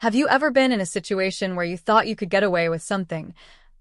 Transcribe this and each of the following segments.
Have you ever been in a situation where you thought you could get away with something,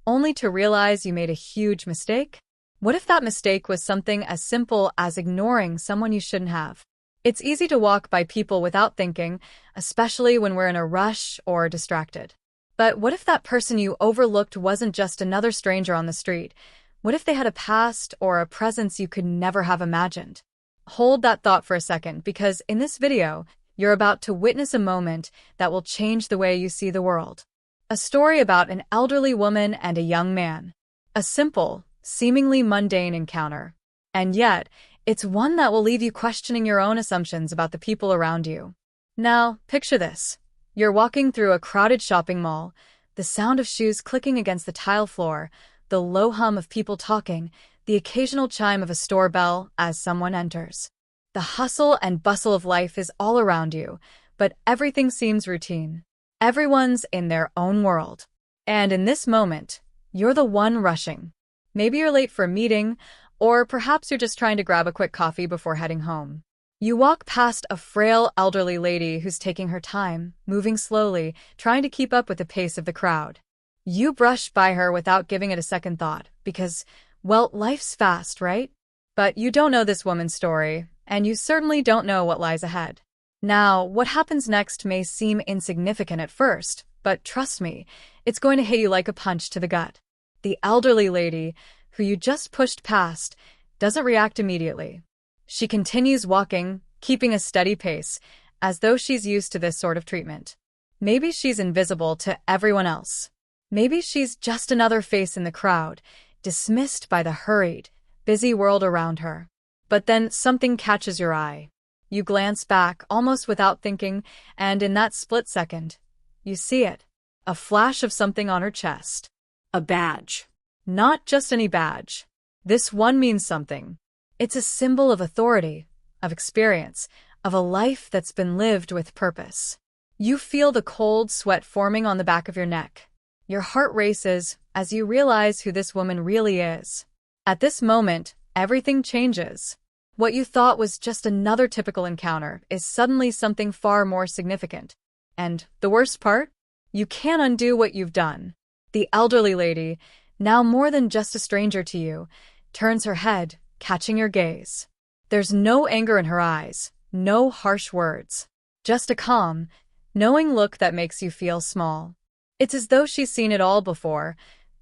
only to realize you made a huge mistake? What if that mistake was something as simple as ignoring someone you shouldn't have? It's easy to walk by people without thinking, especially when we're in a rush or distracted. But what if that person you overlooked wasn't just another stranger on the street? What if they had a past or a presence you could never have imagined? Hold that thought for a second, because in this video, you're about to witness a moment that will change the way you see the world. A story about an elderly woman and a young man. A simple, seemingly mundane encounter. And yet, it's one that will leave you questioning your own assumptions about the people around you. Now, picture this. You're walking through a crowded shopping mall, the sound of shoes clicking against the tile floor, the low hum of people talking, the occasional chime of a store bell as someone enters. The hustle and bustle of life is all around you, but everything seems routine. Everyone's in their own world. And in this moment, you're the one rushing. Maybe you're late for a meeting, or perhaps you're just trying to grab a quick coffee before heading home. You walk past a frail elderly lady who's taking her time, moving slowly, trying to keep up with the pace of the crowd. You brush by her without giving it a second thought, because, well, life's fast, right? But you don't know this woman's story, and you certainly don't know what lies ahead. Now, what happens next may seem insignificant at first, but trust me, it's going to hit you like a punch to the gut. The elderly lady, who you just pushed past, doesn't react immediately. She continues walking, keeping a steady pace, as though she's used to this sort of treatment. Maybe she's invisible to everyone else. Maybe she's just another face in the crowd, dismissed by the hurried, busy world around her. But then something catches your eye. You glance back, almost without thinking, and in that split second, you see it. A flash of something on her chest. A badge. Not just any badge. This one means something. It's a symbol of authority, of experience, of a life that's been lived with purpose. You feel the cold sweat forming on the back of your neck. Your heart races as you realize who this woman really is. At this moment, everything changes. What you thought was just another typical encounter is suddenly something far more significant. And the worst part? You can't undo what you've done. The elderly lady, now more than just a stranger to you, turns her head, catching your gaze. There's no anger in her eyes, no harsh words. Just a calm, knowing look that makes you feel small. It's as though she's seen it all before.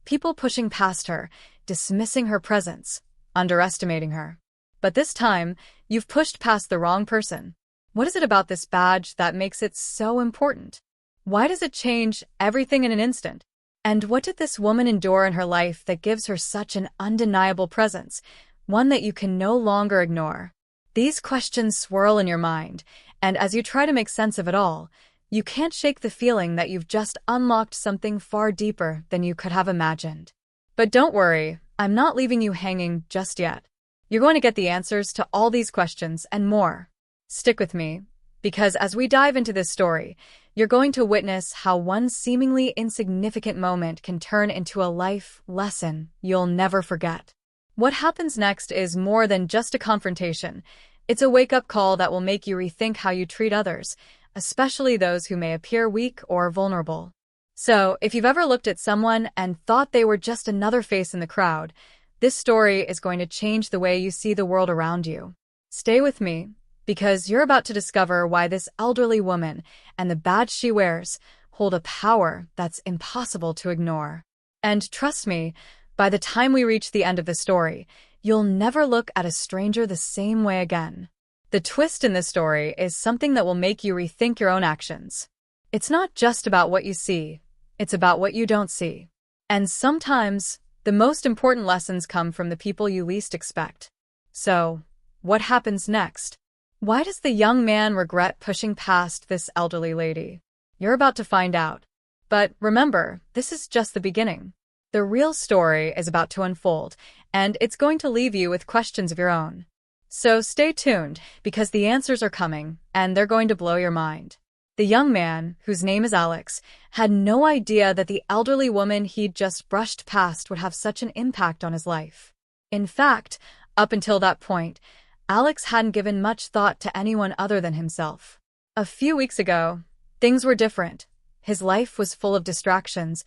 People pushing past her, dismissing her presence, underestimating her. But this time, you've pushed past the wrong person. What is it about this badge that makes it so important? Why does it change everything in an instant? And what did this woman endure in her life that gives her such an undeniable presence, one that you can no longer ignore? These questions swirl in your mind, and as you try to make sense of it all, you can't shake the feeling that you've just unlocked something far deeper than you could have imagined. But don't worry, I'm not leaving you hanging just yet. You're going to get the answers to all these questions and more. Stick with me, because as we dive into this story, you're going to witness how one seemingly insignificant moment can turn into a life lesson you'll never forget. What happens next is more than just a confrontation. It's a wake-up call that will make you rethink how you treat others, especially those who may appear weak or vulnerable. So, if you've ever looked at someone and thought they were just another face in the crowd, this story is going to change the way you see the world around you. Stay with me, because you're about to discover why this elderly woman and the badge she wears hold a power that's impossible to ignore. And trust me, by the time we reach the end of the story, you'll never look at a stranger the same way again. The twist in this story is something that will make you rethink your own actions. It's not just about what you see, it's about what you don't see. And sometimes, the most important lessons come from the people you least expect. So, what happens next? Why does the young man regret pushing past this elderly lady? You're about to find out. But remember, this is just the beginning. The real story is about to unfold, and it's going to leave you with questions of your own. So stay tuned, because the answers are coming, and they're going to blow your mind. The young man, whose name is Alex, had no idea that the elderly woman he'd just brushed past would have such an impact on his life. In fact, up until that point, Alex hadn't given much thought to anyone other than himself. A few weeks ago, things were different. His life was full of distractions,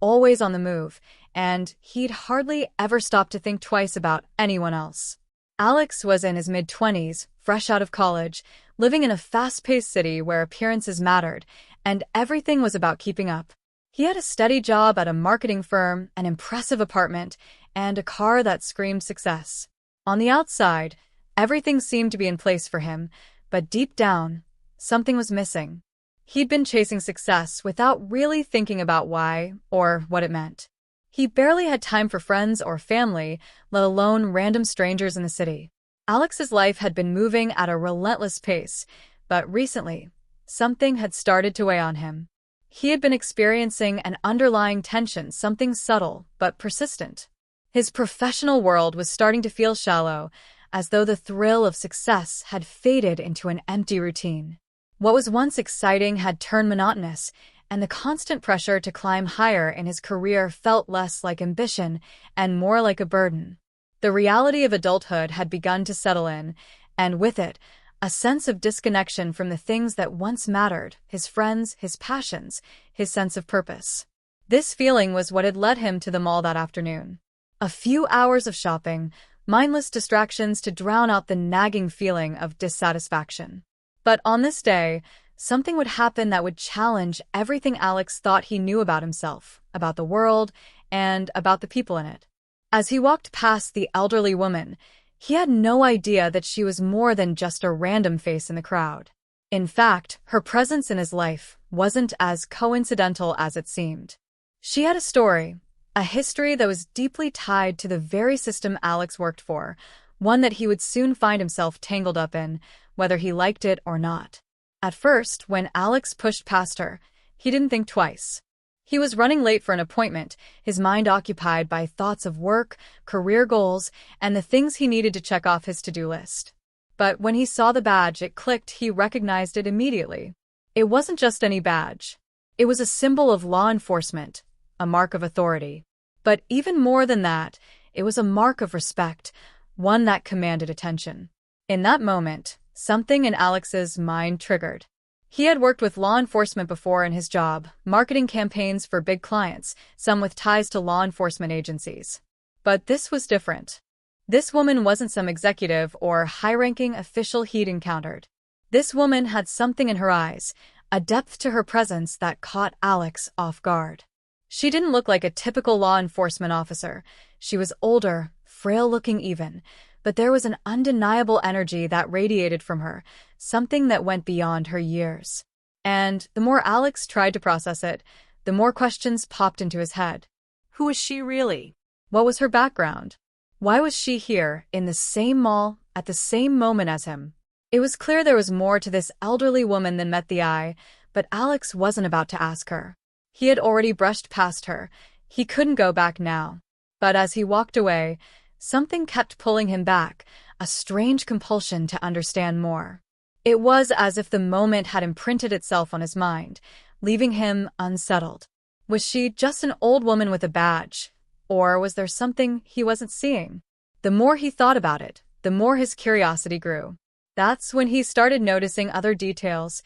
always on the move, and he'd hardly ever stop to think twice about anyone else. Alex was in his mid-20s, fresh out of college, living in a fast-paced city where appearances mattered, and everything was about keeping up. He had a steady job at a marketing firm, an impressive apartment, and a car that screamed success. On the outside, everything seemed to be in place for him, but deep down, something was missing. He'd been chasing success without really thinking about why or what it meant. He barely had time for friends or family, let alone random strangers in the city. Alex's life had been moving at a relentless pace, but recently, something had started to weigh on him. He had been experiencing an underlying tension, something subtle but persistent. His professional world was starting to feel shallow, as though the thrill of success had faded into an empty routine. What was once exciting had turned monotonous, and the constant pressure to climb higher in his career felt less like ambition and more like a burden. The reality of adulthood had begun to settle in, and with it, a sense of disconnection from the things that once mattered, his friends, his passions, his sense of purpose. This feeling was what had led him to the mall that afternoon. A few hours of shopping, mindless distractions to drown out the nagging feeling of dissatisfaction. But on this day, something would happen that would challenge everything Alex thought he knew about himself, about the world, and about the people in it. As he walked past the elderly woman, he had no idea that she was more than just a random face in the crowd. In fact, her presence in his life wasn't as coincidental as it seemed. She had a story, a history that was deeply tied to the very system Alex worked for, one that he would soon find himself tangled up in, whether he liked it or not. At first, when Alex pushed past her, he didn't think twice. He was running late for an appointment, his mind occupied by thoughts of work, career goals, and the things he needed to check off his to-do list. But when he saw the badge, it clicked. He recognized it immediately. It wasn't just any badge. It was a symbol of law enforcement, a mark of authority. But even more than that, it was a mark of respect, one that commanded attention. In that moment, something in Alex's mind triggered. He had worked with law enforcement before in his job, marketing campaigns for big clients, some with ties to law enforcement agencies. But this was different. This woman wasn't some executive or high-ranking official he'd encountered. This woman had something in her eyes, a depth to her presence that caught Alex off guard. She didn't look like a typical law enforcement officer. She was older, frail-looking even, but there was an undeniable energy that radiated from her, something that went beyond her years. And the more Alex tried to process it, the more questions popped into his head. Who was she really? What was her background? Why was she here, in the same mall, at the same moment as him? It was clear there was more to this elderly woman than met the eye, but Alex wasn't about to ask her. He had already brushed past her. He couldn't go back now. But as he walked away, something kept pulling him back, a strange compulsion to understand more. It was as if the moment had imprinted itself on his mind, leaving him unsettled. Was she just an old woman with a badge? Or was there something he wasn't seeing? The more he thought about it, the more his curiosity grew. That's when he started noticing other details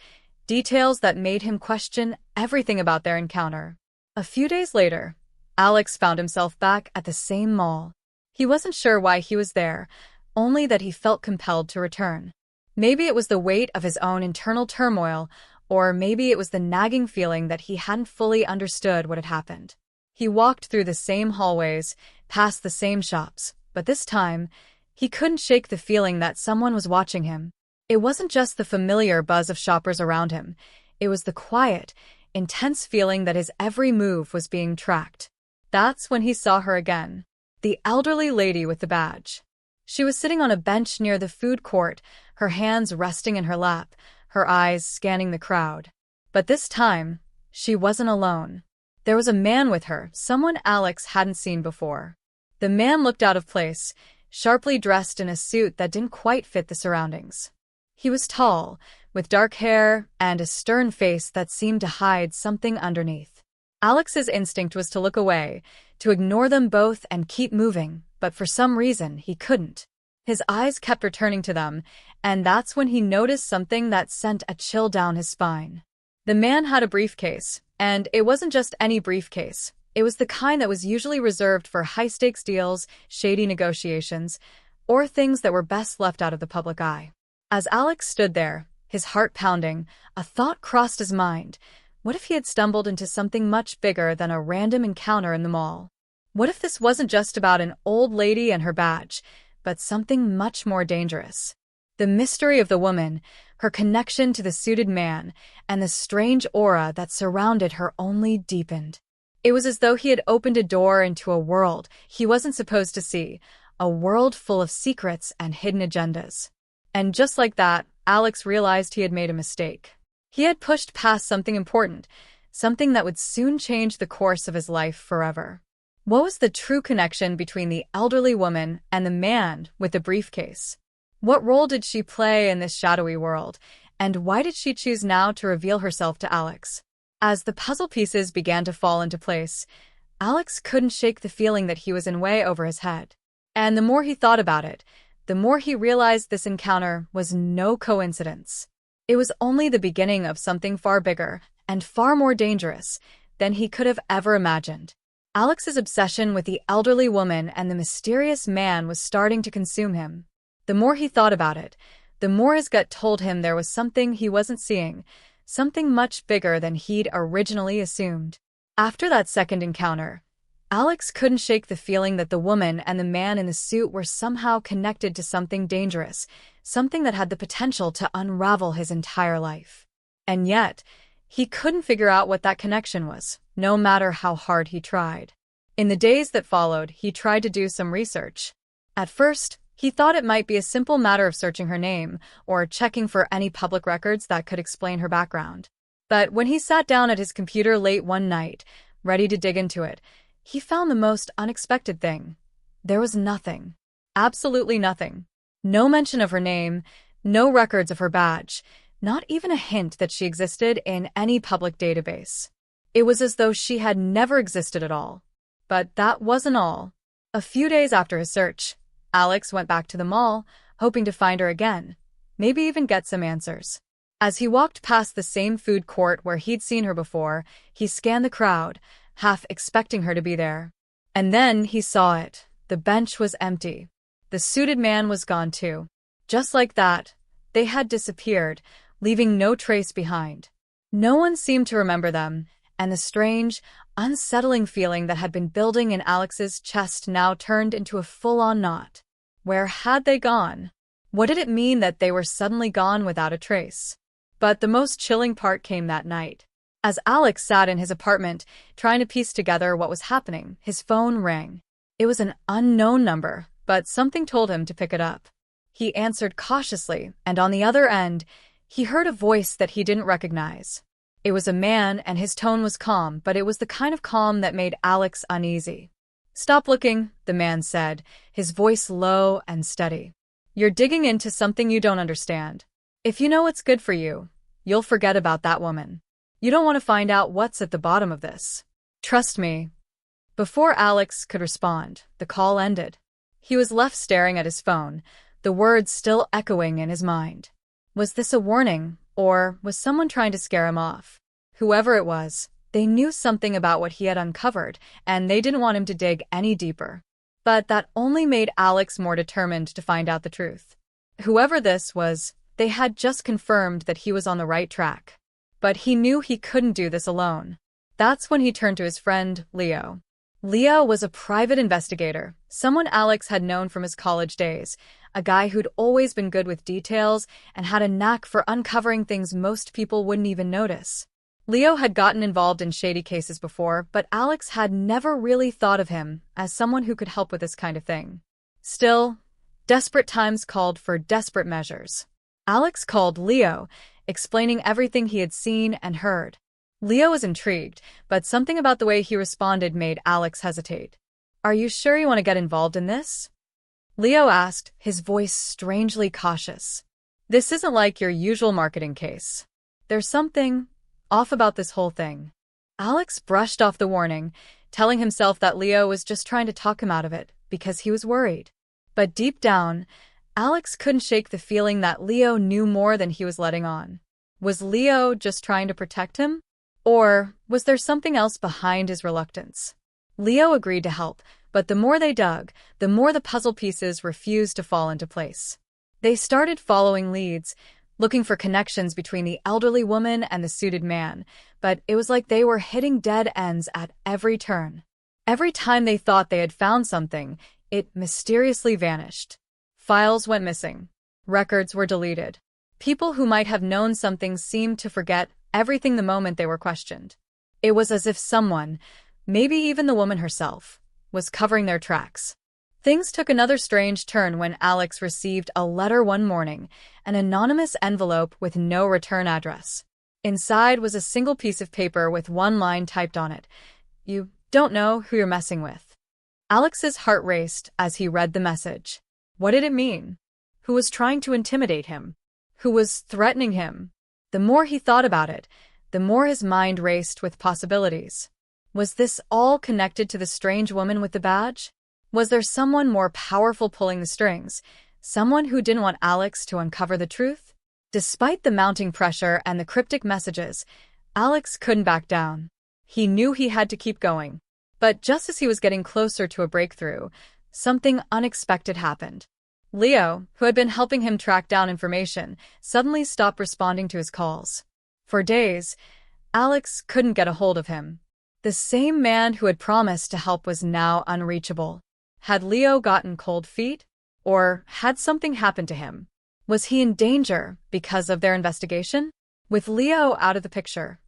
that made him question everything about their encounter. A few days later, Alex found himself back at the same mall. He wasn't sure why he was there, only that he felt compelled to return. Maybe it was the weight of his own internal turmoil, or maybe it was the nagging feeling that he hadn't fully understood what had happened. He walked through the same hallways, past the same shops, but this time, he couldn't shake the feeling that someone was watching him. It wasn't just the familiar buzz of shoppers around him. It was the quiet, intense feeling that his every move was being tracked. That's when he saw her again. The elderly lady with the badge. She was sitting on a bench near the food court, her hands resting in her lap, her eyes scanning the crowd. But this time, she wasn't alone. There was a man with her, someone Alex hadn't seen before. The man looked out of place, sharply dressed in a suit that didn't quite fit the surroundings. He was tall, with dark hair and a stern face that seemed to hide something underneath. Alex's instinct was to look away, to ignore them both and keep moving, but for some reason he couldn't. His eyes kept returning to them, and that's when he noticed something that sent a chill down his spine. The man had a briefcase, And it wasn't just any briefcase. It was the kind that was usually reserved for high-stakes deals, shady negotiations, or things that were best left out of the public eye. As Alex stood there, his heart pounding, a thought crossed his mind. What if he had stumbled into something much bigger than a random encounter in the mall? What if this wasn't just about an old lady and her badge, but something much more dangerous? The mystery of the woman, her connection to the suited man, and the strange aura that surrounded her only deepened. It was as though he had opened a door into a world he wasn't supposed to see, a world full of secrets and hidden agendas. And just like that, Alex realized he had made a mistake. He had pushed past something important, something that would soon change the course of his life forever. What was the true connection between the elderly woman and the man with the briefcase? What role did she play in this shadowy world, and why did she choose now to reveal herself to Alex? As the puzzle pieces began to fall into place, Alex couldn't shake the feeling that he was in way over his head. And the more he thought about it, the more he realized this encounter was no coincidence. It was only the beginning of something far bigger and far more dangerous than he could have ever imagined. Alex's obsession with the elderly woman and the mysterious man was starting to consume him. The more he thought about it, the more his gut told him there was something he wasn't seeing, something much bigger than he'd originally assumed. After that second encounter, Alex couldn't shake the feeling that the woman and the man in the suit were somehow connected to something dangerous, something that had the potential to unravel his entire life. And yet, he couldn't figure out what that connection was, no matter how hard he tried. In the days that followed, he tried to do some research. At first, he thought it might be a simple matter of searching her name or checking for any public records that could explain her background. But when he sat down at his computer late one night, ready to dig into it, he found the most unexpected thing. There was nothing. Absolutely nothing. No mention of her name, no records of her badge, not even a hint that she existed in any public database. It was as though she had never existed at all. But that wasn't all. A few days after his search, Alex went back to the mall, hoping to find her again, maybe even get some answers. As he walked past the same food court where he'd seen her before, he scanned the crowd, half expecting her to be there. And then he saw it. The bench was empty. The suited man was gone too. Just like that, they had disappeared, leaving no trace behind. No one seemed to remember them, and the strange, unsettling feeling that had been building in Alex's chest now turned into a full-on knot. Where had they gone? What did it mean that they were suddenly gone without a trace? But the most chilling part came that night. As Alex sat in his apartment, trying to piece together what was happening, his phone rang. It was an unknown number, but something told him to pick it up. He answered cautiously, and on the other end, he heard a voice that he didn't recognize. It was a man, and his tone was calm, but it was the kind of calm that made Alex uneasy. "Stop looking," the man said, his voice low and steady. "You're digging into something you don't understand. If you know what's good for you, you'll forget about that woman. You don't want to find out what's at the bottom of this. Trust me." Before Alex could respond, the call ended. He was left staring at his phone, the words still echoing in his mind. Was this a warning, or was someone trying to scare him off? Whoever it was, they knew something about what he had uncovered, and they didn't want him to dig any deeper. But that only made Alex more determined to find out the truth. Whoever this was, they had just confirmed that he was on the right track. But he knew he couldn't do this alone. That's when he turned to his friend, Leo. Leo was a private investigator, someone Alex had known from his college days, a guy who'd always been good with details and had a knack for uncovering things most people wouldn't even notice. Leo had gotten involved in shady cases before, but Alex had never really thought of him as someone who could help with this kind of thing. Still, desperate times called for desperate measures. Alex called Leo, explaining everything he had seen and heard. Leo was intrigued, but something about the way he responded made Alex hesitate. "Are you sure you want to get involved in this?" Leo asked, his voice strangely cautious. "This isn't like your usual marketing case. There's something off about this whole thing." Alex brushed off the warning, telling himself that Leo was just trying to talk him out of it because he was worried. But deep down, Alex couldn't shake the feeling that Leo knew more than he was letting on. Was Leo just trying to protect him? Or was there something else behind his reluctance? Leo agreed to help, but the more they dug, the more the puzzle pieces refused to fall into place. They started following leads, looking for connections between the elderly woman and the suited man, but it was like they were hitting dead ends at every turn. Every time they thought they had found something, it mysteriously vanished. Files went missing. Records were deleted. People who might have known something seemed to forget everything the moment they were questioned. It was as if someone, maybe even the woman herself, was covering their tracks. Things took another strange turn when Alex received a letter one morning, an anonymous envelope with no return address. Inside was a single piece of paper with one line typed on it. "You don't know who you're messing with." Alex's heart raced as he read the message. What did it mean? Who was trying to intimidate him? Who was threatening him? The more he thought about it, the more his mind raced with possibilities. Was this all connected to the strange woman with the badge? Was there someone more powerful pulling the strings? Someone who didn't want Alex to uncover the truth? Despite the mounting pressure and the cryptic messages, Alex couldn't back down. He knew he had to keep going. But just as he was getting closer to a breakthrough, something unexpected happened. Leo, who had been helping him track down information, suddenly stopped responding to his calls. For days, Alex couldn't get a hold of him. The same man who had promised to help was now unreachable. Had Leo gotten cold feet? Or had something happened to him? Was he in danger because of their investigation? With Leo out of the picture,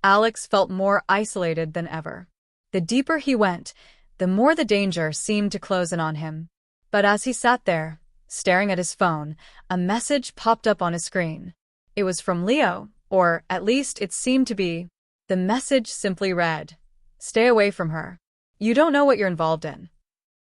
Alex felt more isolated than ever. The deeper he went, the more the danger seemed to close in on him. But as he sat there, staring at his phone, a message popped up on his screen. It was from Leo, or at least it seemed to be. The message simply read, "Stay away from her. You don't know what you're involved in."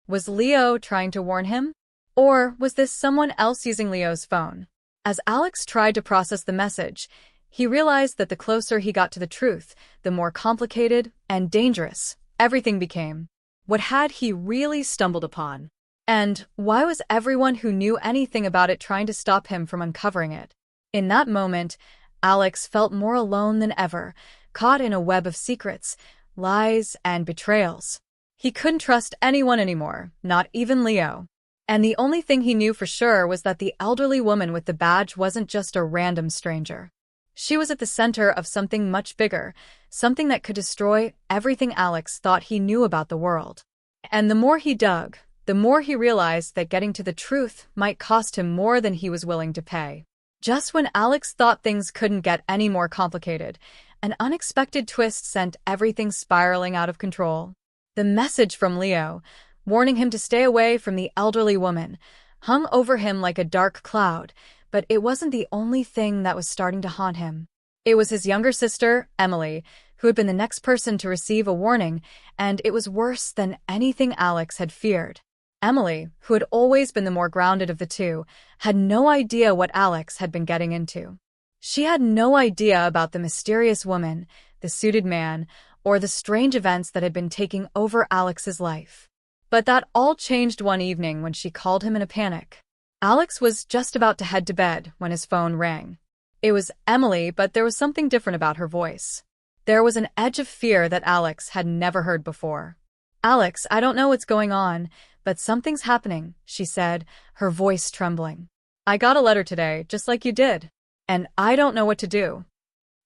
Was Leo trying to warn him? Or was this someone else using Leo's phone? As Alex tried to process the message, he realized that the closer he got to the truth, the more complicated and dangerous everything became. What had he really stumbled upon? And why was everyone who knew anything about it trying to stop him from uncovering it? In that moment, Alex felt more alone than ever, caught in a web of secrets, lies, and betrayals. He couldn't trust anyone anymore, not even Leo. And the only thing he knew for sure was that the elderly woman with the badge wasn't just a random stranger. She was at the center of something much bigger, something that could destroy everything Alex thought he knew about the world. And the more he dug, the more he realized that getting to the truth might cost him more than he was willing to pay. Just when Alex thought things couldn't get any more complicated, an unexpected twist sent everything spiraling out of control. The message from Leo, warning him to stay away from the elderly woman, hung over him like a dark cloud, but it wasn't the only thing that was starting to haunt him. It was his younger sister, Emily, who had been the next person to receive a warning, and it was worse than anything Alex had feared. Emily, who had always been the more grounded of the two, had no idea what Alex had been getting into. She had no idea about the mysterious woman, the suited man, or the strange events that had been taking over Alex's life. But that all changed one evening when she called him in a panic. Alex was just about to head to bed when his phone rang. It was Emily, but there was something different about her voice. There was an edge of fear that Alex had never heard before. "Alex, I don't know what's going on, but something's happening," she said, her voice trembling. "I got a letter today, just like you did, and I don't know what to do."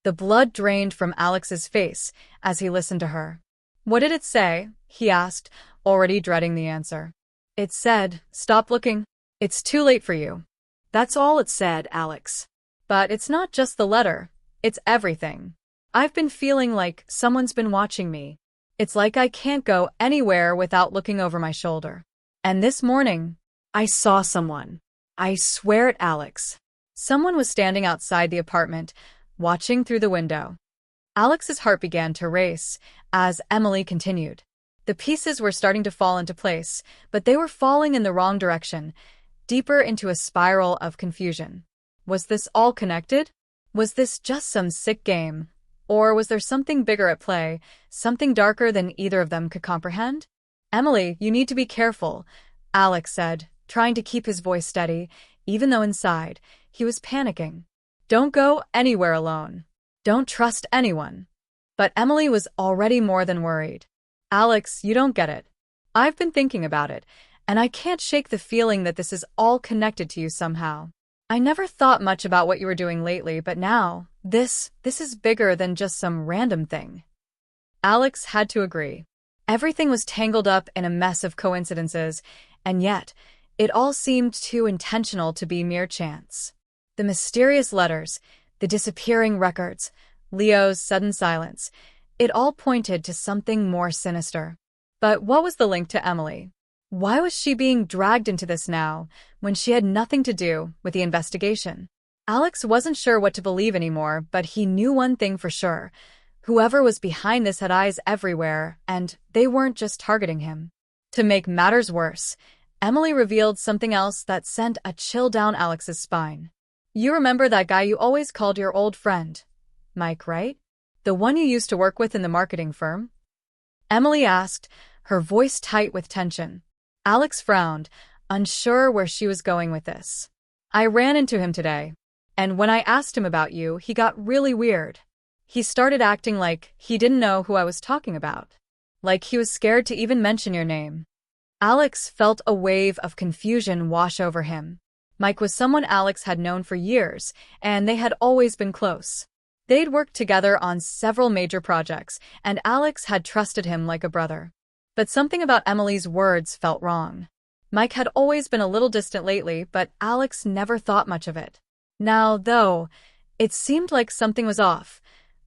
The blood drained from Alex's face as he listened to her. "What did it say?" he asked, already dreading the answer. "It said, stop looking. It's too late for you." "That's all it said, Alex." "But it's not just the letter. It's everything. I've been feeling like someone's been watching me. It's like I can't go anywhere without looking over my shoulder. And this morning, I saw someone. I swear it, Alex." Someone was standing outside the apartment, watching through the window. Alex's heart began to race as Emily continued. The pieces were starting to fall into place, but they were falling in the wrong direction, deeper into a spiral of confusion. Was this all connected? Was this just some sick game? Or was there something bigger at play, something darker than either of them could comprehend? "Emily, you need to be careful," Alex said, trying to keep his voice steady, even though inside, he was panicking. "Don't go anywhere alone. Don't trust anyone." But Emily was already more than worried. Alex, you don't get it. I've been thinking about it, and I can't shake the feeling that this is all connected to you somehow. I never thought much about what you were doing lately, but now, this is bigger than just some random thing. Alex had to agree. Everything was tangled up in a mess of coincidences, and yet, it all seemed too intentional to be mere chance. The mysterious letters, the disappearing records, Leo's sudden silence, it all pointed to something more sinister. But what was the link to Emily? Why was she being dragged into this now, when she had nothing to do with the investigation? Alex wasn't sure what to believe anymore, but he knew one thing for sure. Whoever was behind this had eyes everywhere, and they weren't just targeting him. To make matters worse, Emily revealed something else that sent a chill down Alex's spine. You remember that guy you always called your old friend, Mike, right? The one you used to work with in the marketing firm? Emily asked, her voice tight with tension. Alex frowned, unsure where she was going with this. I ran into him today, and when I asked him about you, he got really weird. He started acting like he didn't know who I was talking about. Like he was scared to even mention your name. Alex felt a wave of confusion wash over him. Mike was someone Alex had known for years, and they had always been close. They'd worked together on several major projects, and Alex had trusted him like a brother. But something about Emily's words felt wrong. Mike had always been a little distant lately, but Alex never thought much of it. Now, though, it seemed like something was off,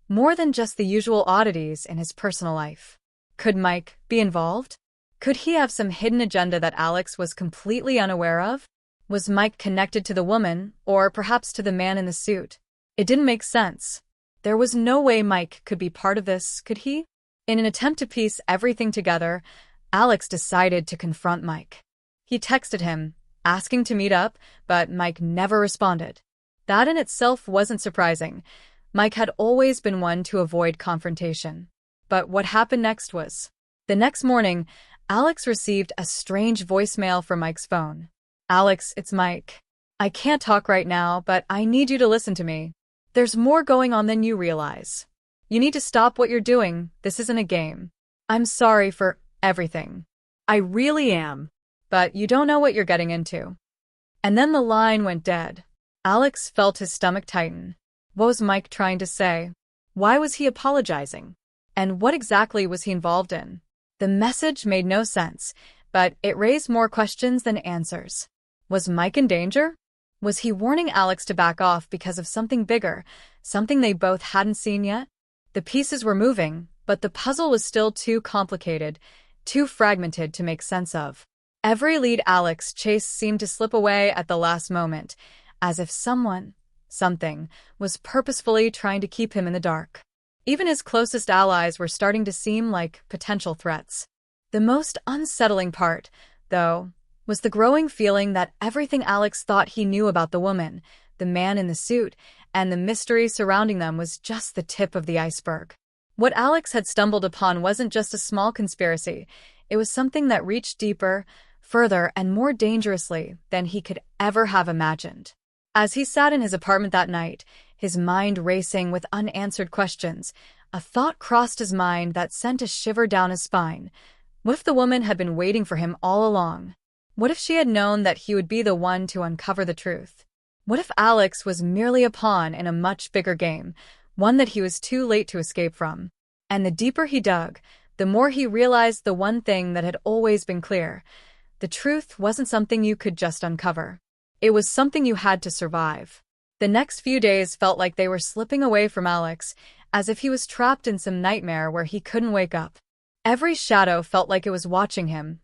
more than just the usual oddities in his personal life. Could Mike be involved? Could he have some hidden agenda that Alex was completely unaware of? Was Mike connected to the woman, or perhaps to the man in the suit? It didn't make sense. There was no way Mike could be part of this, could he? In an attempt to piece everything together, Alex decided to confront Mike. He texted him, asking to meet up, but Mike never responded. That in itself wasn't surprising. Mike had always been one to avoid confrontation. But what happened next was... The next morning, Alex received a strange voicemail from Mike's phone. Alex, it's Mike. I can't talk right now, but I need you to listen to me. There's more going on than you realize. You need to stop what you're doing. This isn't a game. I'm sorry for everything. I really am. But you don't know what you're getting into. And then the line went dead. Alex felt his stomach tighten. What was Mike trying to say? Why was he apologizing? And what exactly was he involved in? The message made no sense, but it raised more questions than answers. Was Mike in danger? Was he warning Alex to back off because of something bigger, something they both hadn't seen yet? The pieces were moving, but the puzzle was still too complicated, too fragmented to make sense of. Every lead Alex chased seemed to slip away at the last moment, as if something, was purposefully trying to keep him in the dark. Even his closest allies were starting to seem like potential threats. The most unsettling part, though, was the growing feeling that everything Alex thought he knew about the woman, the man in the suit, and the mystery surrounding them was just the tip of the iceberg. What Alex had stumbled upon wasn't just a small conspiracy. It was something that reached deeper, further, and more dangerously than he could ever have imagined. As he sat in his apartment that night, his mind racing with unanswered questions, a thought crossed his mind that sent a shiver down his spine. What if the woman had been waiting for him all along? What if she had known that he would be the one to uncover the truth? What if Alex was merely a pawn in a much bigger game, one that he was too late to escape from? And the deeper he dug, the more he realized the one thing that had always been clear. The truth wasn't something you could just uncover. It was something you had to survive. The next few days felt like they were slipping away from Alex, as if he was trapped in some nightmare where he couldn't wake up. Every shadow felt like it was watching him,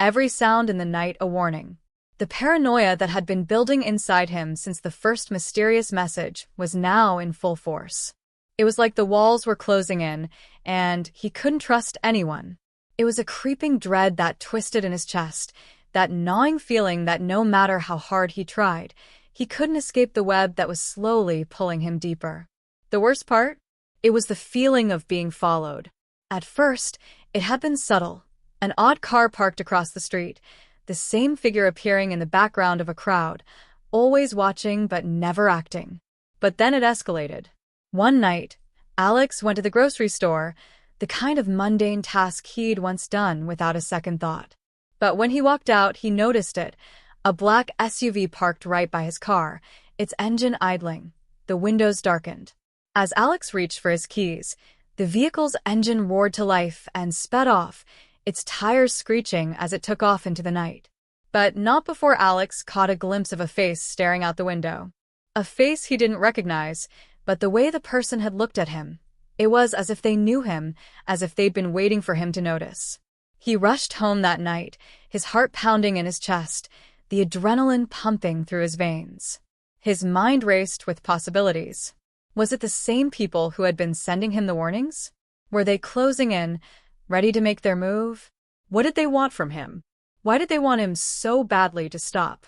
every sound in the night a warning. The paranoia that had been building inside him since the first mysterious message was now in full force. It was like the walls were closing in, and he couldn't trust anyone. It was a creeping dread that twisted in his chest, that gnawing feeling that no matter how hard he tried, he couldn't escape the web that was slowly pulling him deeper. The worst part? It was the feeling of being followed. At first, it had been subtle. An odd car parked across the street, the same figure appearing in the background of a crowd, always watching but never acting. But then it escalated. One night, Alex went to the grocery store, the kind of mundane task he'd once done without a second thought. But when he walked out, he noticed it. A black SUV parked right by his car, its engine idling, the windows darkened. As Alex reached for his keys, the vehicle's engine roared to life and sped off, its tires screeching as it took off into the night. But not before Alex caught a glimpse of a face staring out the window. A face he didn't recognize, but the way the person had looked at him, it was as if they knew him, as if they'd been waiting for him to notice. He rushed home that night, his heart pounding in his chest, the adrenaline pumping through his veins. His mind raced with possibilities. Was it the same people who had been sending him the warnings? Were they closing in, ready to make their move? What did they want from him? Why did they want him so badly to stop?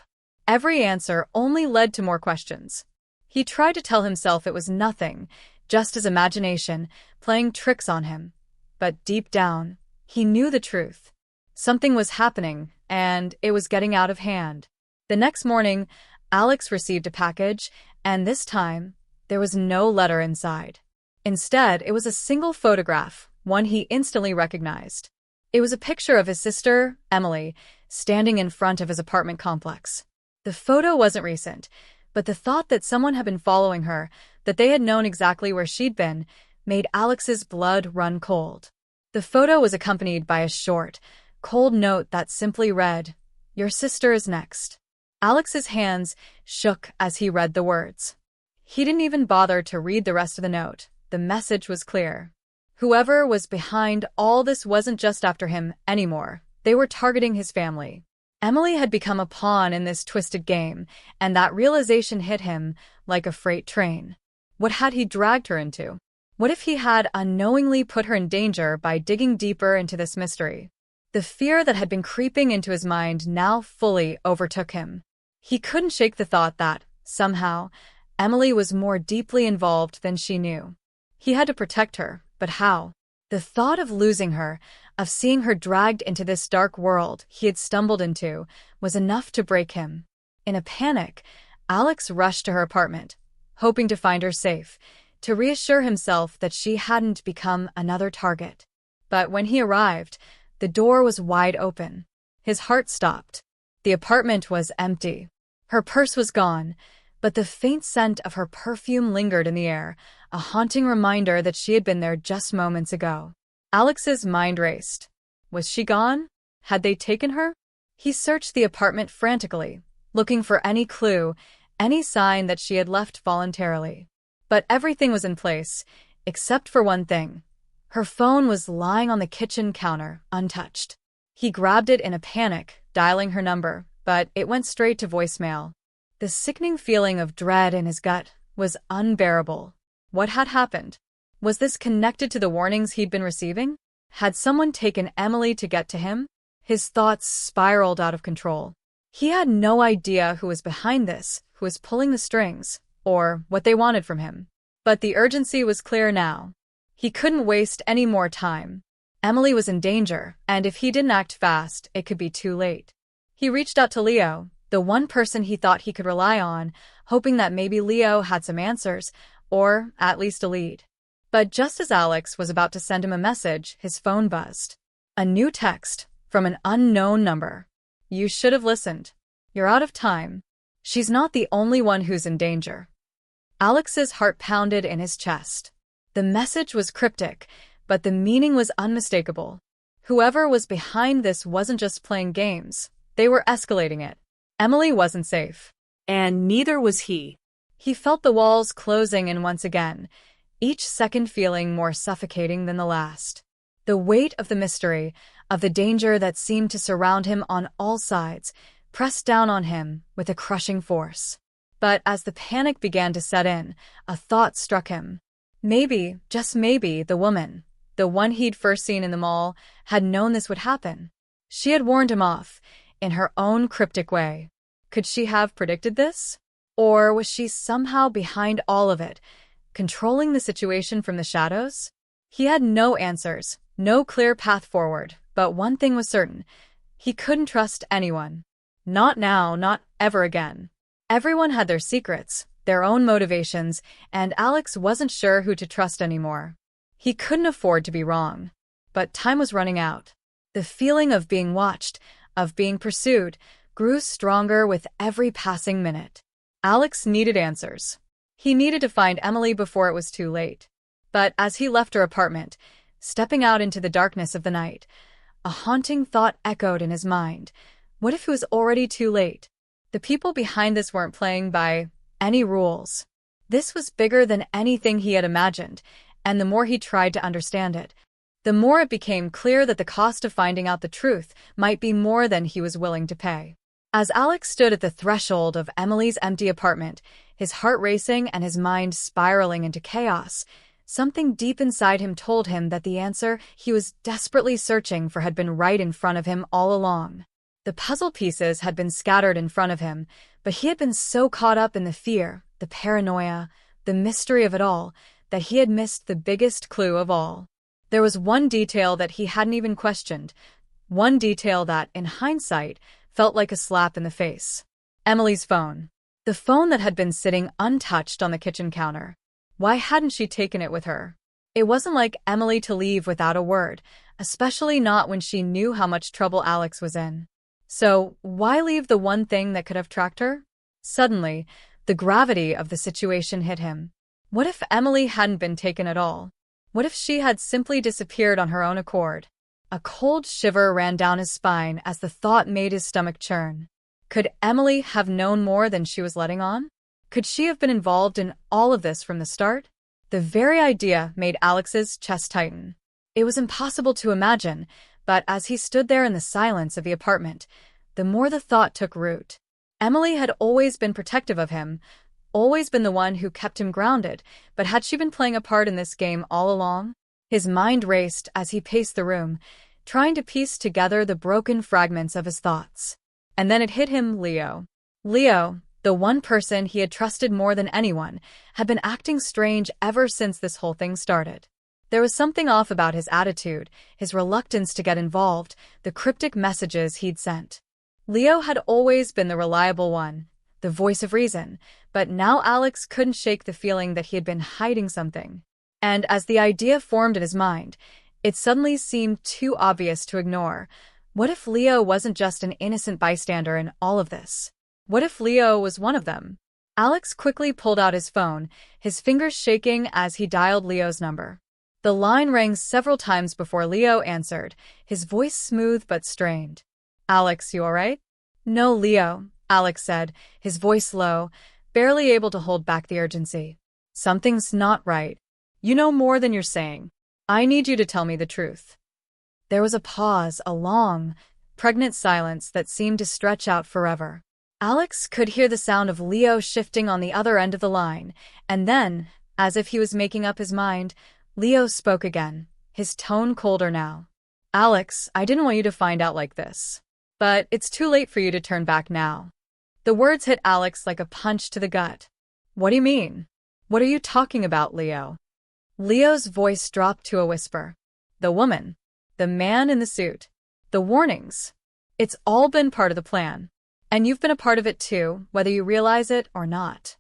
Every answer only led to more questions. He tried to tell himself it was nothing, just his imagination, playing tricks on him. But deep down, he knew the truth. Something was happening, and it was getting out of hand. The next morning, Alex received a package, and this time, there was no letter inside. Instead, it was a single photograph, one he instantly recognized. It was a picture of his sister, Emily, standing in front of his apartment complex. The photo wasn't recent, but the thought that someone had been following her, that they had known exactly where she'd been, made Alex's blood run cold. The photo was accompanied by a short, cold note that simply read, "Your sister is next." Alex's hands shook as he read the words. He didn't even bother to read the rest of the note. The message was clear. Whoever was behind all this wasn't just after him anymore. They were targeting his family. Emily had become a pawn in this twisted game, and that realization hit him like a freight train. What had he dragged her into? What if he had unknowingly put her in danger by digging deeper into this mystery? The fear that had been creeping into his mind now fully overtook him. He couldn't shake the thought that, somehow, Emily was more deeply involved than she knew. He had to protect her, but how? The thought of losing her, of seeing her dragged into this dark world he had stumbled into, was enough to break him. In a panic, Alex rushed to her apartment, hoping to find her safe, to reassure himself that she hadn't become another target. But when he arrived, the door was wide open. His heart stopped. The apartment was empty. Her purse was gone, but the faint scent of her perfume lingered in the air, a haunting reminder that she had been there just moments ago. Alex's mind raced. Was she gone? Had they taken her? He searched the apartment frantically, looking for any clue, any sign that she had left voluntarily. But everything was in place, except for one thing. Her phone was lying on the kitchen counter, untouched. He grabbed it in a panic, dialing her number, but it went straight to voicemail. The sickening feeling of dread in his gut was unbearable. What had happened? Was this connected to the warnings he'd been receiving? Had someone taken Emily to get to him? His thoughts spiraled out of control. He had no idea who was behind this, who was pulling the strings, or what they wanted from him. But the urgency was clear now. He couldn't waste any more time. Emily was in danger, and if he didn't act fast, it could be too late. He reached out to Leo, the one person he thought he could rely on, hoping that maybe Leo had some answers, or at least a lead. But just as Alex was about to send him a message, his phone buzzed. A new text from an unknown number. "You should have listened. You're out of time. She's not the only one who's in danger." Alex's heart pounded in his chest. The message was cryptic, but the meaning was unmistakable. Whoever was behind this wasn't just playing games. They were escalating it. Emily wasn't safe. And neither was he. He felt the walls closing in once again, each second feeling more suffocating than the last. The weight of the mystery, of the danger that seemed to surround him on all sides, pressed down on him with a crushing force. But as the panic began to set in, a thought struck him. Maybe, just maybe, the woman, the one he'd first seen in the mall, had known this would happen. She had warned him off, in her own cryptic way. Could she have predicted this? Or was she somehow behind all of it, controlling the situation from the shadows? He had no answers, no clear path forward, but one thing was certain. He couldn't trust anyone. Not now, not ever again. Everyone had their secrets, their own motivations, and Alex wasn't sure who to trust anymore. He couldn't afford to be wrong. But time was running out. The feeling of being watched, of being pursued, grew stronger with every passing minute. Alex needed answers. He needed to find Emily before it was too late. But as he left her apartment, stepping out into the darkness of the night, a haunting thought echoed in his mind. What if it was already too late? The people behind this weren't playing by any rules. This was bigger than anything he had imagined, and the more he tried to understand it, the more it became clear that the cost of finding out the truth might be more than he was willing to pay. As Alex stood at the threshold of Emily's empty apartment, his heart racing and his mind spiraling into chaos, something deep inside him told him that the answer he was desperately searching for had been right in front of him all along. The puzzle pieces had been scattered in front of him, but he had been so caught up in the fear, the paranoia, the mystery of it all, that he had missed the biggest clue of all. There was one detail that he hadn't even questioned, one detail that, in hindsight, felt like a slap in the face. Emily's phone. The phone that had been sitting untouched on the kitchen counter. Why hadn't she taken it with her? It wasn't like Emily to leave without a word, especially not when she knew how much trouble Alex was in. So, why leave the one thing that could have tracked her? Suddenly, the gravity of the situation hit him. What if Emily hadn't been taken at all? What if she had simply disappeared on her own accord? A cold shiver ran down his spine as the thought made his stomach churn. Could Emily have known more than she was letting on? Could she have been involved in all of this from the start? The very idea made Alex's chest tighten. It was impossible to imagine, but as he stood there in the silence of the apartment, the more the thought took root. Emily had always been protective of him, always been the one who kept him grounded, but had she been playing a part in this game all along? His mind raced as he paced the room, trying to piece together the broken fragments of his thoughts. And then it hit him, Leo. Leo, the one person he had trusted more than anyone, had been acting strange ever since this whole thing started. There was something off about his attitude, his reluctance to get involved, the cryptic messages he'd sent. Leo had always been the reliable one, the voice of reason, but now Alex couldn't shake the feeling that he had been hiding something. And as the idea formed in his mind, it suddenly seemed too obvious to ignore. What if Leo wasn't just an innocent bystander in all of this? What if Leo was one of them? Alex quickly pulled out his phone, his fingers shaking as he dialed Leo's number. The line rang several times before Leo answered, his voice smooth but strained. "Alex, you all right?" "No, Leo," Alex said, his voice low, barely able to hold back the urgency. "Something's not right. You know more than you're saying. I need you to tell me the truth." There was a pause, a long, pregnant silence that seemed to stretch out forever. Alex could hear the sound of Leo shifting on the other end of the line, and then, as if he was making up his mind, Leo spoke again, his tone colder now. "Alex, I didn't want you to find out like this. But it's too late for you to turn back now." The words hit Alex like a punch to the gut. "What do you mean? What are you talking about, Leo?" Leo's voice dropped to a whisper. "The woman. The man in the suit. The warnings. It's all been part of the plan. And you've been a part of it too, whether you realize it or not."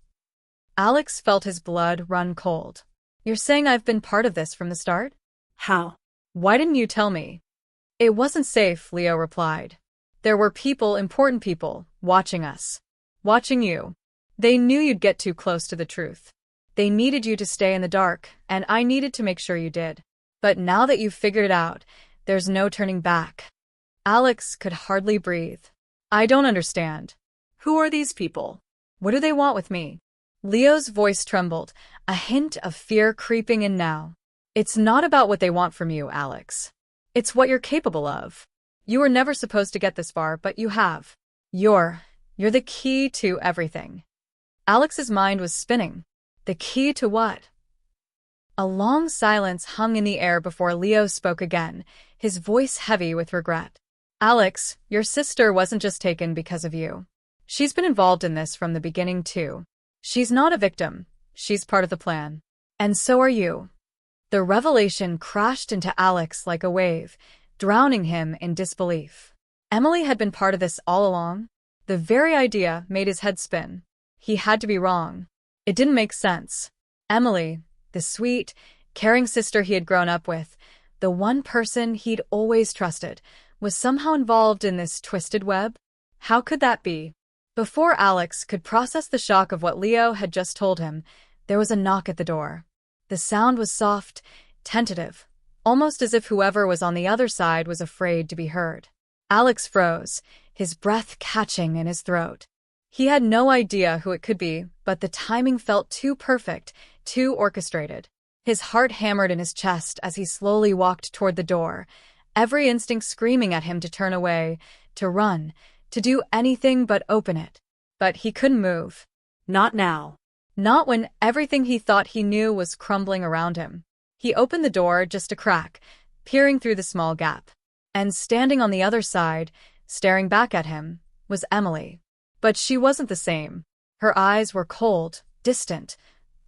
Alex felt his blood run cold. "You're saying I've been part of this from the start?" How? "Why didn't you tell me?" "It wasn't safe," Leo replied. "There were people, important people, watching us. Watching you. They knew you'd get too close to the truth. They needed you to stay in the dark, and I needed to make sure you did. But now that you've figured it out, there's no turning back." Alex could hardly breathe. "I don't understand. Who are these people? What do they want with me?" Leo's voice trembled, a hint of fear creeping in now. "It's not about what they want from you, Alex. It's what you're capable of. You were never supposed to get this far, but you have. You're the key to everything." Alex's mind was spinning. The key to what? A long silence hung in the air before Leo spoke again, his voice heavy with regret. "Alex, your sister wasn't just taken because of you. She's been involved in this from the beginning too. She's not a victim. She's part of the plan. And so are you." The revelation crashed into Alex like a wave, drowning him in disbelief. Emily had been part of this all along? The very idea made his head spin. He had to be wrong. It didn't make sense. Emily, the sweet, caring sister he had grown up with, the one person he'd always trusted, was somehow involved in this twisted web? How could that be? Before Alex could process the shock of what Leo had just told him, there was a knock at the door. The sound was soft, tentative, almost as if whoever was on the other side was afraid to be heard. Alex froze, his breath catching in his throat. He had no idea who it could be, but the timing felt too perfect, too orchestrated. His heart hammered in his chest as he slowly walked toward the door, every instinct screaming at him to turn away, to run, to do anything but open it. But he couldn't move. Not now. Not when everything he thought he knew was crumbling around him. He opened the door just a crack, peering through the small gap. And standing on the other side, staring back at him, was Emily. But she wasn't the same. Her eyes were cold, distant,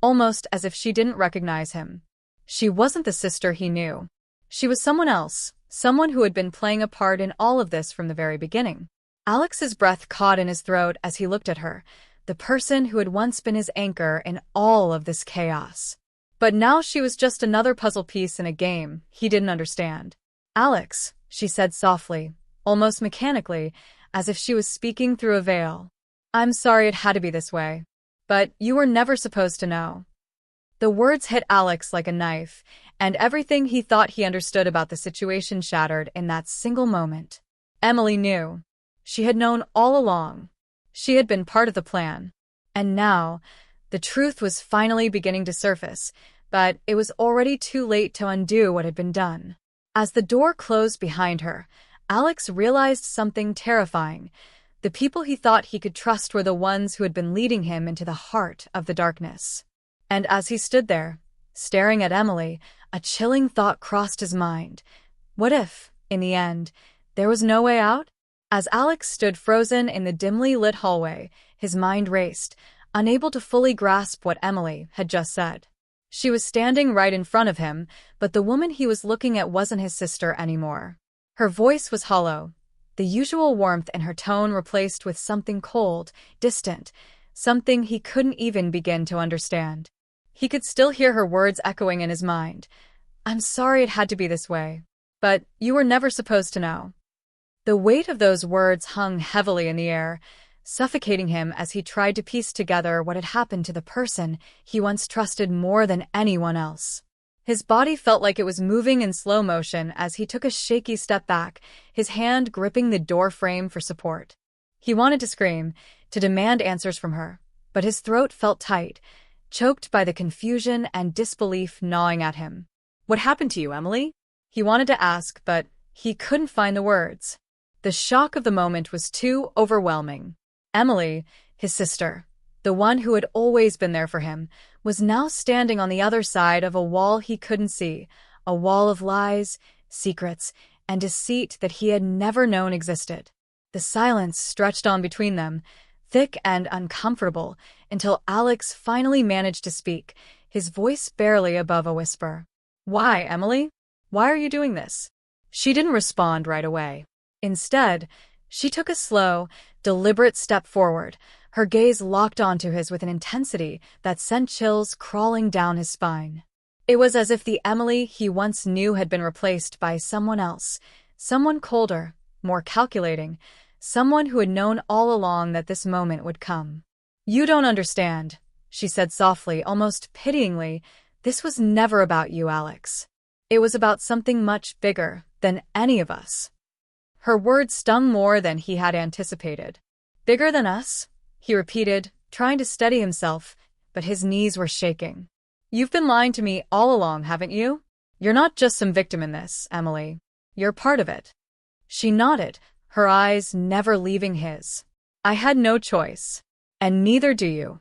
almost as if she didn't recognize him. She wasn't the sister he knew. She was someone else, someone who had been playing a part in all of this from the very beginning. Alex's breath caught in his throat as he looked at her, the person who had once been his anchor in all of this chaos. But now she was just another puzzle piece in a game he didn't understand. "Alex," she said softly, almost mechanically, as if she was speaking through a veil. "I'm sorry it had to be this way. But you were never supposed to know." The words hit Alex like a knife, and everything he thought he understood about the situation shattered in that single moment. Emily knew. She had known all along. She had been part of the plan. And now, the truth was finally beginning to surface, but it was already too late to undo what had been done. As the door closed behind her, Alex realized something terrifying. The people he thought he could trust were the ones who had been leading him into the heart of the darkness. And as he stood there, staring at Emily, a chilling thought crossed his mind. What if, in the end, there was no way out? As Alex stood frozen in the dimly lit hallway, his mind raced, unable to fully grasp what Emily had just said. She was standing right in front of him, but the woman he was looking at wasn't his sister anymore. Her voice was hollow, the usual warmth in her tone replaced with something cold, distant, something he couldn't even begin to understand. He could still hear her words echoing in his mind. "I'm sorry it had to be this way. But you were never supposed to know." The weight of those words hung heavily in the air, suffocating him as he tried to piece together what had happened to the person he once trusted more than anyone else. His body felt like it was moving in slow motion as he took a shaky step back, his hand gripping the door frame for support. He wanted to scream, to demand answers from her, but his throat felt tight, choked by the confusion and disbelief gnawing at him. "What happened to you, Emily?" He wanted to ask, but he couldn't find the words. The shock of the moment was too overwhelming. Emily, his sister, the one who had always been there for him, was now standing on the other side of a wall he couldn't see, a wall of lies, secrets, and deceit that he had never known existed. The silence stretched on between them, thick and uncomfortable, until Alex finally managed to speak, his voice barely above a whisper. "Why, Emily? Why are you doing this?" She didn't respond right away. Instead, she took a slow, deliberate step forward, her gaze locked onto his with an intensity that sent chills crawling down his spine. It was as if the Emily he once knew had been replaced by someone else, someone colder, more calculating, someone who had known all along that this moment would come. "You don't understand," she said softly, almost pityingly. "This was never about you, Alex. It was about something much bigger than any of us." Her words stung more than he had anticipated. "Bigger than us?" he repeated, trying to steady himself, but his knees were shaking. "You've been lying to me all along, haven't you? You're not just some victim in this, Emily. You're part of it." She nodded, her eyes never leaving his. "I had no choice. And neither do you."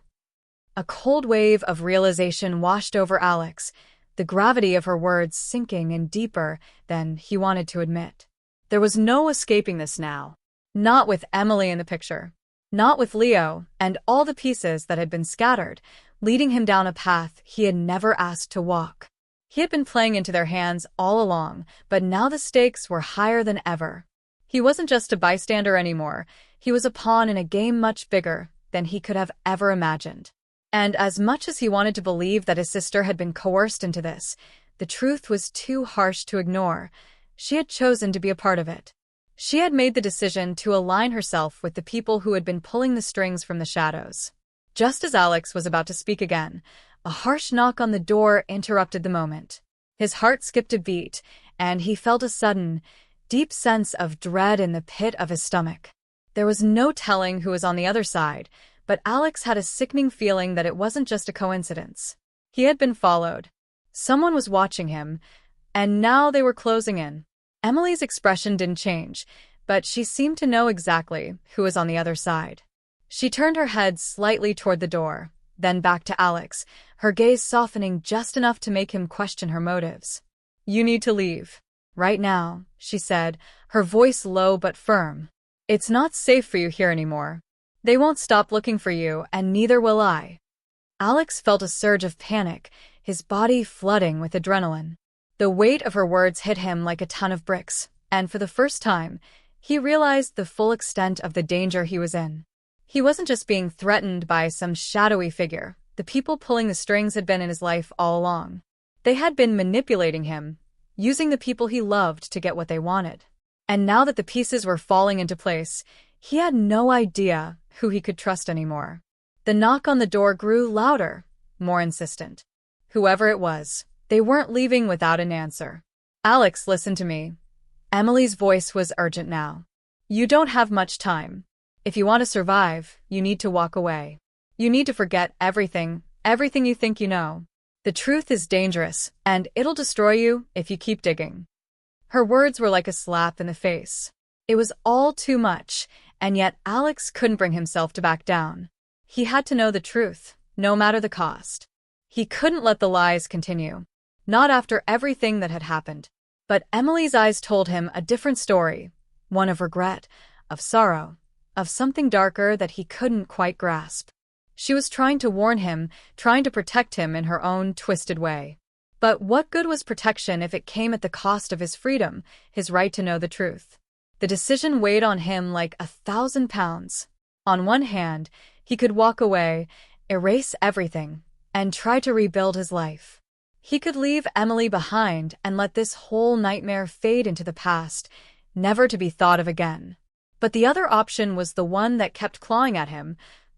A cold wave of realization washed over Alex, the gravity of her words sinking in deeper than he wanted to admit. There was no escaping this now. Not with Emily in the picture. Not with Leo and all the pieces that had been scattered, leading him down a path he had never asked to walk. He had been playing into their hands all along, but now the stakes were higher than ever. He wasn't just a bystander anymore. He was a pawn in a game much bigger than he could have ever imagined. And as much as he wanted to believe that his sister had been coerced into this, the truth was too harsh to ignore. She had chosen to be a part of it. She had made the decision to align herself with the people who had been pulling the strings from the shadows. Just as Alex was about to speak again, a harsh knock on the door interrupted the moment. His heart skipped a beat, and he felt a sudden, deep sense of dread in the pit of his stomach. There was no telling who was on the other side, but Alex had a sickening feeling that it wasn't just a coincidence. He had been followed. Someone was watching him, and now they were closing in. Emily's expression didn't change, but she seemed to know exactly who was on the other side. She turned her head slightly toward the door, then back to Alex, her gaze softening just enough to make him question her motives. "You need to leave. Right now," she said, her voice low but firm. "It's not safe for you here anymore. They won't stop looking for you, and neither will I." Alex felt a surge of panic, his body flooding with adrenaline. The weight of her words hit him like a ton of bricks, and for the first time, he realized the full extent of the danger he was in. He wasn't just being threatened by some shadowy figure. The people pulling the strings had been in his life all along. They had been manipulating him, using the people he loved to get what they wanted. And now that the pieces were falling into place, he had no idea who he could trust anymore. The knock on the door grew louder, more insistent. Whoever it was, they weren't leaving without an answer. "Alex, listen to me." Emily's voice was urgent now. "You don't have much time. If you want to survive, you need to walk away. You need to forget everything you think you know. The truth is dangerous, and it'll destroy you if you keep digging." Her words were like a slap in the face. It was all too much, and yet Alex couldn't bring himself to back down. He had to know the truth, no matter the cost. He couldn't let the lies continue. Not after everything that had happened. But Emily's eyes told him a different story, one of regret, of sorrow, of something darker that he couldn't quite grasp. She was trying to warn him, trying to protect him in her own twisted way. But what good was protection if it came at the cost of his freedom, his right to know the truth? The decision weighed on him like 1,000 pounds. On one hand, he could walk away, erase everything, and try to rebuild his life. He could leave Emily behind and let this whole nightmare fade into the past, never to be thought of again. But the other option was the one that kept clawing at him,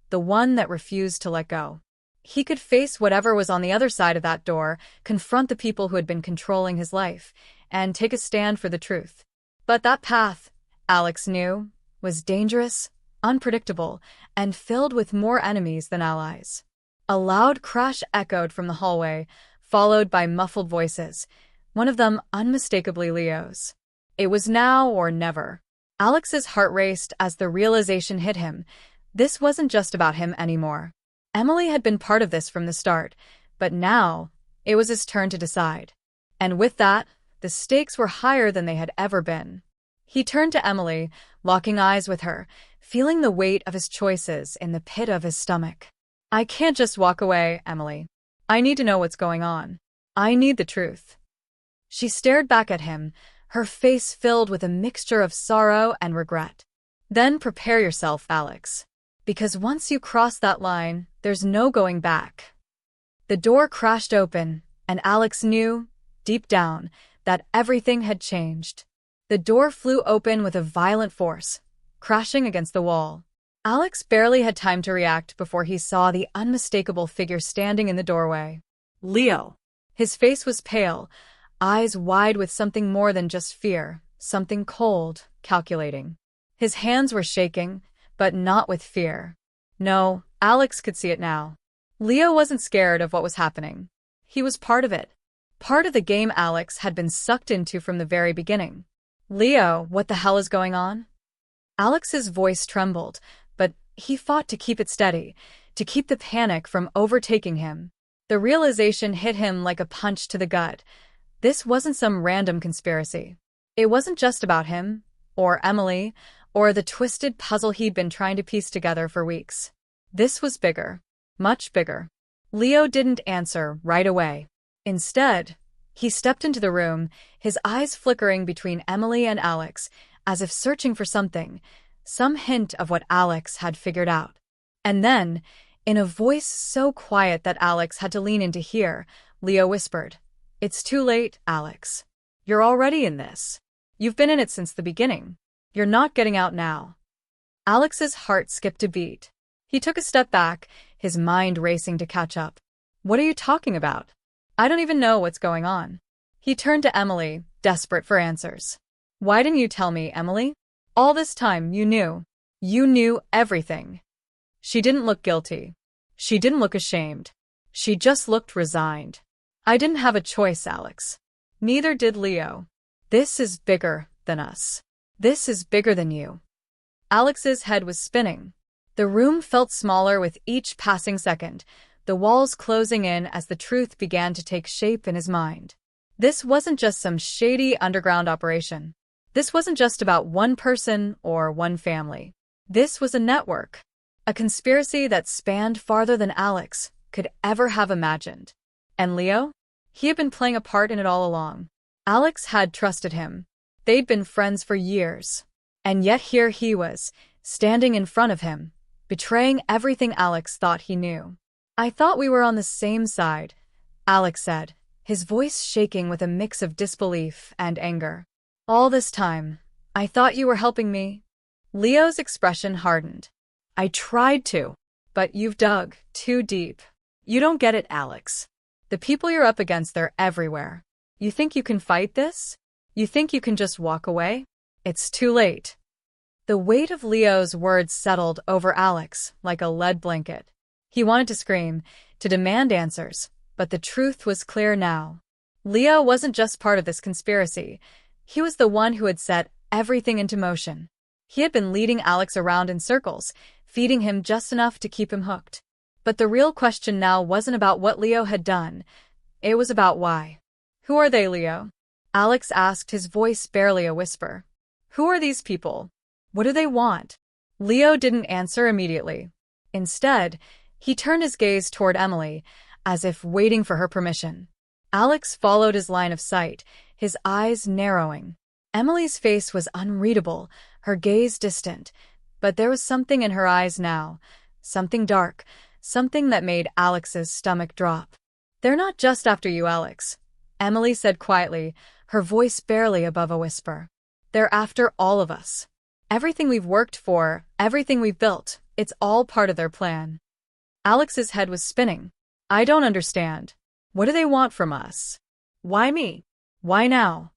the one that refused to let go. He could face whatever was on the other side of that door, confront the people who had been controlling his life, and take a stand for the truth. But that path, Alex knew, was dangerous, unpredictable, and filled with more enemies than allies. A loud crash echoed from the hallway, followed by muffled voices, one of them unmistakably Leo's. It was now or never. Alex's heart raced as the realization hit him. This wasn't just about him anymore. Emily had been part of this from the start, but now it was his turn to decide. And with that, the stakes were higher than they had ever been. He turned to Emily, locking eyes with her, feeling the weight of his choices in the pit of his stomach. "I can't just walk away, Emily. I need to know what's going on. I need the truth." She stared back at him, her face filled with a mixture of sorrow and regret. "Then prepare yourself, Alex. Because once you cross that line, there's no going back." The door crashed open, and Alex knew, deep down, that everything had changed. The door flew open with a violent force, crashing against the wall. Alex barely had time to react before he saw the unmistakable figure standing in the doorway. Leo. His face was pale, eyes wide with something more than just fear, something cold, calculating. His hands were shaking, but not with fear. No, Alex could see it now. Leo wasn't scared of what was happening. He was part of it. Part of the game Alex had been sucked into from the very beginning. "Leo, what the hell is going on?" Alex's voice trembled, but he fought to keep it steady, to keep the panic from overtaking him. The realization hit him like a punch to the gut. This wasn't some random conspiracy. It wasn't just about him, or Emily, or the twisted puzzle he'd been trying to piece together for weeks. This was bigger, much bigger. Leo didn't answer right away. Instead, he stepped into the room, his eyes flickering between Emily and Alex, as if searching for something, some hint of what Alex had figured out. And then, In a voice so quiet that Alex had to lean in to hear, Leo whispered, "It's too late, Alex. You're already in this. You've been in it since the beginning. You're not getting out now." Alex's heart skipped a beat. He took a step back, his mind racing to catch up. "What are you talking about? I don't even know what's going on." He turned to Emily, desperate for answers. "Why didn't you tell me, Emily? All this time you knew. You knew everything." She didn't look guilty. She didn't look ashamed. She just looked resigned. "I didn't have a choice, Alex. Neither did Leo. This is bigger than us. This is bigger than you." Alex's head was spinning. The room felt smaller with each passing second, the walls closing in as the truth began to take shape in his mind. This wasn't just some shady underground operation. This wasn't just about one person or one family. This was a network, a conspiracy that spanned farther than Alex could ever have imagined. And Leo? He had been playing a part in it all along. Alex had trusted him. They'd been friends for years. And yet here he was, standing in front of him, betraying everything Alex thought he knew. "I thought we were on the same side," Alex said, his voice shaking with a mix of disbelief and anger. "All this time, I thought you were helping me." Leo's expression hardened. "I tried to, but you've dug too deep. You don't get it, Alex. The people you're up against, they're everywhere. You think you can fight this? You think you can just walk away? It's too late." The weight of Leo's words settled over Alex like a lead blanket. He wanted to scream, to demand answers, but the truth was clear now. Leo wasn't just part of this conspiracy. He was the one who had set everything into motion. He had been leading Alex around in circles, feeding him just enough to keep him hooked. But the real question now wasn't about what Leo had done. It was about why. "Who are they, Leo?" Alex asked, his voice barely a whisper. "Who are these people? What do they want?" Leo didn't answer immediately. Instead, he turned his gaze toward Emily, as if waiting for her permission. Alex followed his line of sight, his eyes narrowing. Emily's face was unreadable, her gaze distant, but there was something in her eyes now, something dark, something that made Alex's stomach drop. "They're not just after you, Alex," Emily said quietly, her voice barely above a whisper. "They're after all of us. Everything we've worked for, everything we've built, it's all part of their plan." Alex's head was spinning. "I don't understand. What do they want from us? Why me? Why now?"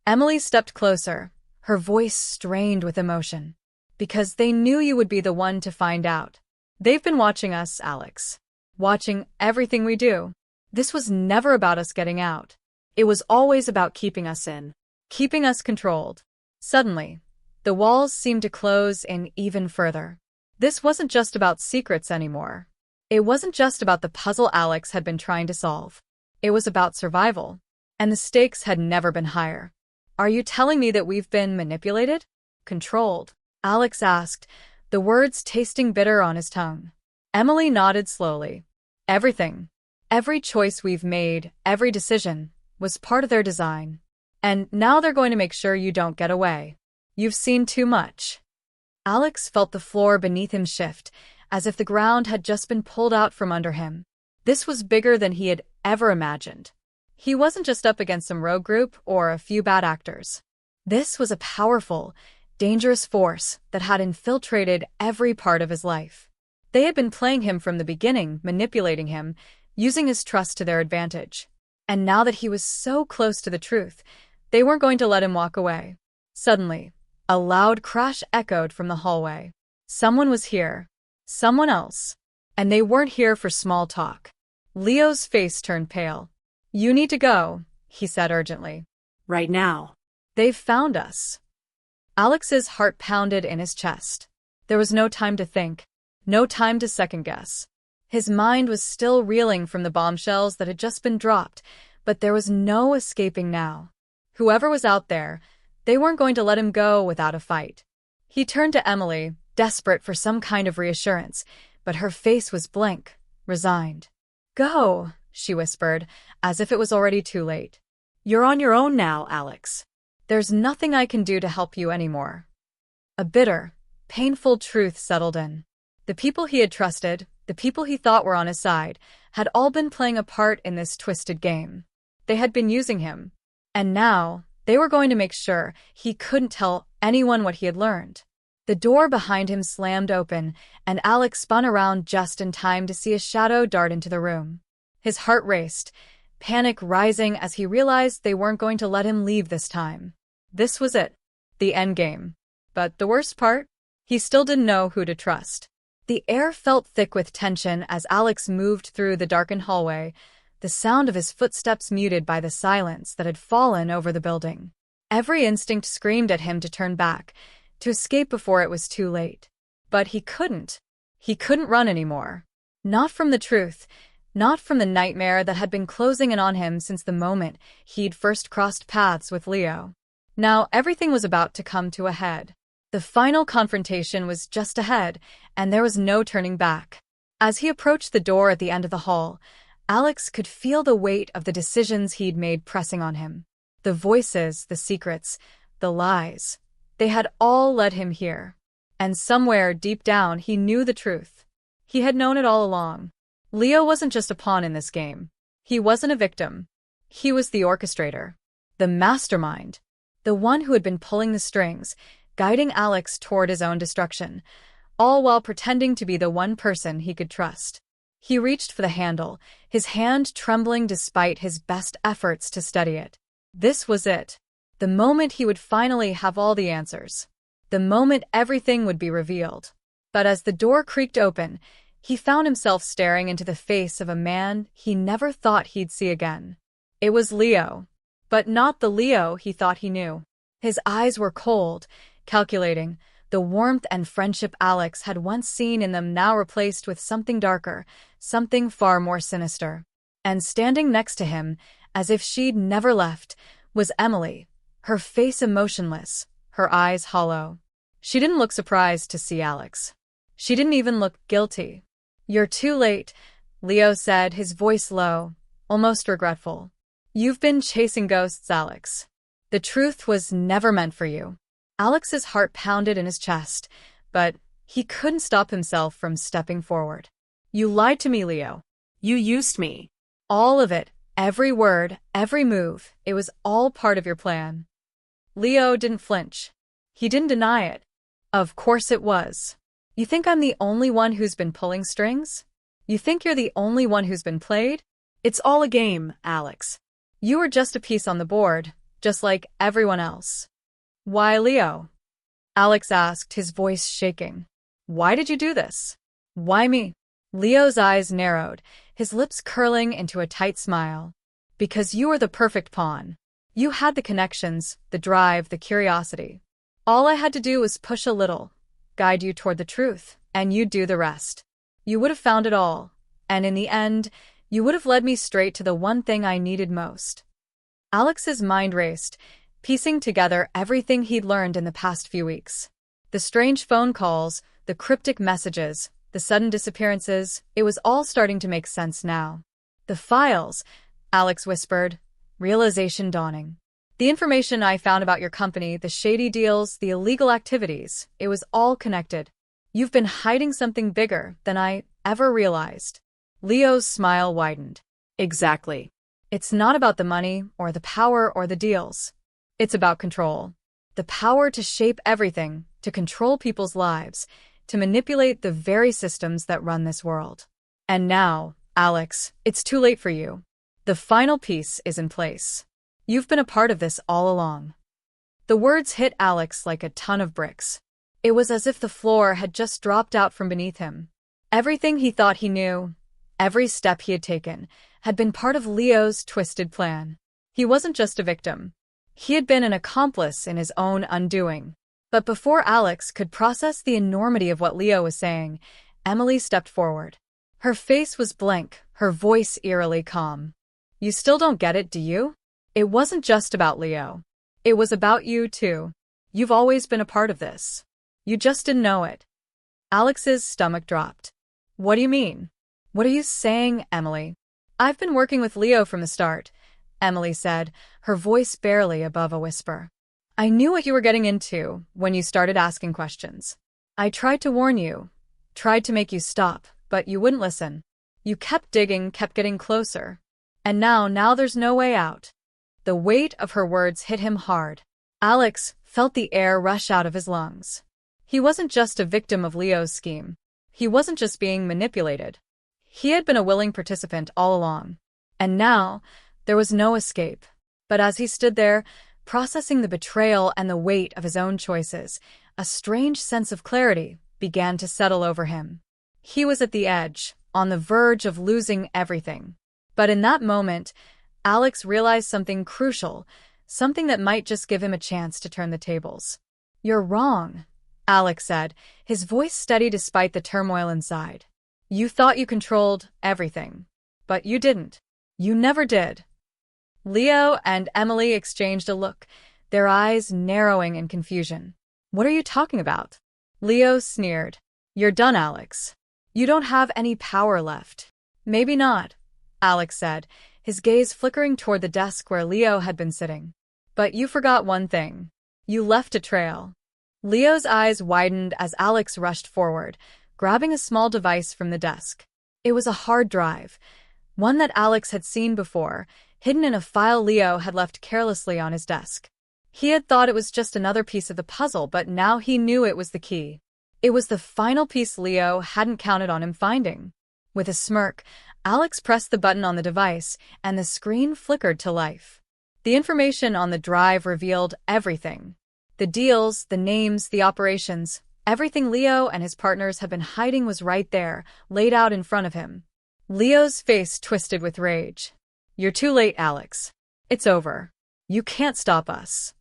Emily stepped closer, her voice strained with emotion. "Because they knew you would be the one to find out. They've been watching us, Alex. Watching everything we do. This was never about us getting out. It was always about keeping us in. Keeping us controlled." Suddenly, the walls seemed to close in even further. This wasn't just about secrets anymore. It wasn't just about the puzzle Alex had been trying to solve. It was about survival. And the stakes had never been higher. "Are you telling me that we've been manipulated? Controlled?" Alex asked, the words tasting bitter on his tongue. Emily nodded slowly. "Everything. Every choice we've made, every decision, was part of their design. And now they're going to make sure you don't get away. You've seen too much." Alex felt the floor beneath him shift, as if the ground had just been pulled out from under him. This was bigger than he had ever imagined. He wasn't just up against some rogue group or a few bad actors. This was a powerful, dangerous force that had infiltrated every part of his life. They had been playing him from the beginning, manipulating him, using his trust to their advantage. And now that he was so close to the truth, they weren't going to let him walk away. Suddenly, a loud crash echoed from the hallway. Someone was here. Someone else. And they weren't here for small talk. Leo's face turned pale. "You need to go," he said urgently. Right now. "They've found us." Alex's heart pounded in his chest. There was no time to think, no time to second-guess. His mind was still reeling from the bombshells that had just been dropped, but there was no escaping now. Whoever was out there, they weren't going to let him go without a fight. He turned to Emily, desperate for some kind of reassurance, but her face was blank, resigned. "Go," she whispered, as if it was already too late. "You're on your own now, Alex. There's nothing I can do to help you anymore." A bitter, painful truth settled in. The people he had trusted, the The people he thought were on his side had all been playing a part in this twisted game. They had been using him. And now, they were going to make sure he couldn't tell anyone what he had learned. The door behind him slammed open, and Alex spun around just in time to see a shadow dart into the room. His heart raced, panic rising as he realized they weren't going to let him leave this time. This was it. The endgame. But the worst part? He still didn't know who to trust. The air felt thick with tension as Alex moved through the darkened hallway, the sound of his footsteps muted by the silence that had fallen over the building. Every instinct screamed at him to turn back, to escape before it was too late. But he couldn't. He couldn't run anymore. Not from the truth, not from the nightmare that had been closing in on him since the moment he'd first crossed paths with Leo. Now everything was about to come to a head. The final confrontation was just ahead, and there was no turning back. As he approached the door at the end of the hall, Alex could feel the weight of the decisions he'd made pressing on him. The voices, the secrets, the lies. They had all led him here. And somewhere deep down he knew the truth. He had known it all along. Leo wasn't just a pawn in this game. He wasn't a victim. He was the orchestrator. The mastermind. The one who had been pulling the strings, guiding Alex toward his own destruction, all while pretending to be the one person he could trust. He reached for the handle, his hand trembling despite his best efforts to steady it. This was it. The moment he would finally have all the answers. The moment everything would be revealed. But as the door creaked open, he found himself staring into the face of a man he never thought he'd see again. It was Leo. But not the Leo he thought he knew. His eyes were cold, calculating, the warmth and friendship Alex had once seen in them now replaced with something darker, something far more sinister. And standing next to him, as if she'd never left, was Emily, her face emotionless, her eyes hollow. She didn't look surprised to see Alex. She didn't even look guilty. "You're too late," Leo said, his voice low, almost regretful. "You've been chasing ghosts, Alex. The truth was never meant for you." Alex's heart pounded in his chest, but he couldn't stop himself from stepping forward. "You lied to me, Leo. You used me." All of it, every word, every move, it was all part of your plan. Leo didn't flinch. He didn't deny it. "Of course it was. You think I'm the only one who's been pulling strings? You think you're the only one who's been played? It's all a game, Alex. You were just a piece on the board, just like everyone else." "Why, Leo?" Alex asked, his voice shaking. "Why did you do this? Why me?" Leo's eyes narrowed, his lips curling into a tight smile. "Because you were the perfect pawn. You had the connections, the drive, the curiosity. All I had to do was push a little, guide you toward the truth, and you'd do the rest. You would have found it all, and in the end, you would have led me straight to the one thing I needed most." Alex's mind raced, piecing together everything he'd learned in the past few weeks. The strange phone calls, the cryptic messages, the sudden disappearances, it was all starting to make sense now. "The files," Alex whispered, realization dawning. "The information I found about your company, the shady deals, the illegal activities, it was all connected. You've been hiding something bigger than I ever realized." Leo's smile widened. Exactly. "It's not about the money, or the power, or the deals. It's about control. The power to shape everything, to control people's lives, to manipulate the very systems that run this world. And now, Alex, it's too late for you. The final piece is in place. You've been a part of this all along." The words hit Alex like a ton of bricks. It was as if the floor had just dropped out from beneath him. Everything he thought he knew, every step he had taken, had been part of Leo's twisted plan. He wasn't just a victim. He had been an accomplice in his own undoing. But before Alex could process the enormity of what Leo was saying, Emily stepped forward. Her face was blank, her voice eerily calm. "You still don't get it, do you? It wasn't just about Leo. It was about you, too. You've always been a part of this. You just didn't know it." Alex's stomach dropped. "What do you mean? What are you saying, Emily?" "I've been working with Leo from the start," Emily said, her voice barely above a whisper. "I knew what you were getting into when you started asking questions. I tried to warn you, tried to make you stop, But you wouldn't listen. You kept digging, kept getting closer. And now there's no way out. The weight of her words hit him hard. Alex felt the air rush out of his lungs. He wasn't just a victim of Leo's scheme. He wasn't just being manipulated. He had been a willing participant all along. And now, there was no escape. But as he stood there, processing the betrayal and the weight of his own choices, a strange sense of clarity began to settle over him. He was at the edge, on the verge of losing everything. But in that moment, Alex realized something crucial, something that might just give him a chance to turn the tables. "You're wrong," Alex said, his voice steady despite the turmoil inside. "You thought you controlled everything. But you didn't. You never did." Leo and Emily exchanged a look, their eyes narrowing in confusion. "What are you talking about?" Leo sneered. "You're done, Alex. You don't have any power left." "Maybe not," Alex said, his gaze flickering toward the desk where Leo had been sitting. "But you forgot one thing. You left a trail." Leo's eyes widened as Alex rushed forward, grabbing a small device from the desk. It was a hard drive, one that Alex had seen before, hidden in a file Leo had left carelessly on his desk. He had thought it was just another piece of the puzzle, but now he knew it was the key. It was the final piece Leo hadn't counted on him finding. With a smirk, Alex pressed the button on the device, and the screen flickered to life. The information on the drive revealed everything. The deals, the names, the operations, everything Leo and his partners had been hiding was right there, laid out in front of him. Leo's face twisted with rage. "You're too late, Alex. It's over. You can't stop us."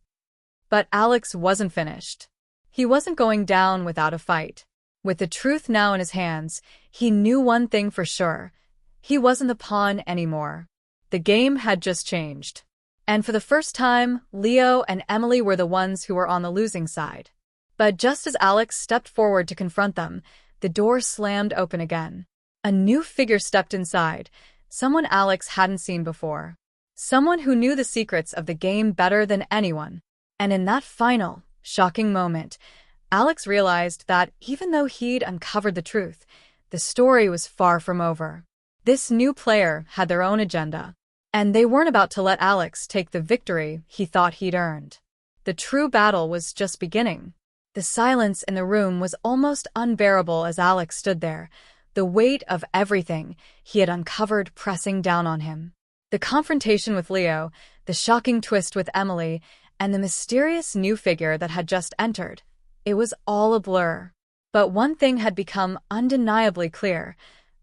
But Alex wasn't finished. He wasn't going down without a fight. With the truth now in his hands, he knew one thing for sure. He wasn't the pawn anymore. The game had just changed. And for the first time, Leo and Emily were the ones who were on the losing side. But just as Alex stepped forward to confront them, the door slammed open again. A new figure stepped inside, someone Alex hadn't seen before. Someone who knew the secrets of the game better than anyone. And in that final, shocking moment, Alex realized that even though he'd uncovered the truth, the story was far from over. This new player had their own agenda, and they weren't about to let Alex take the victory he thought he'd earned. The true battle was just beginning. The silence in the room was almost unbearable as Alex stood there, the weight of everything he had uncovered pressing down on him. The confrontation with Leo, the shocking twist with Emily, and the mysterious new figure that had just entered. It was all a blur. But one thing had become undeniably clear.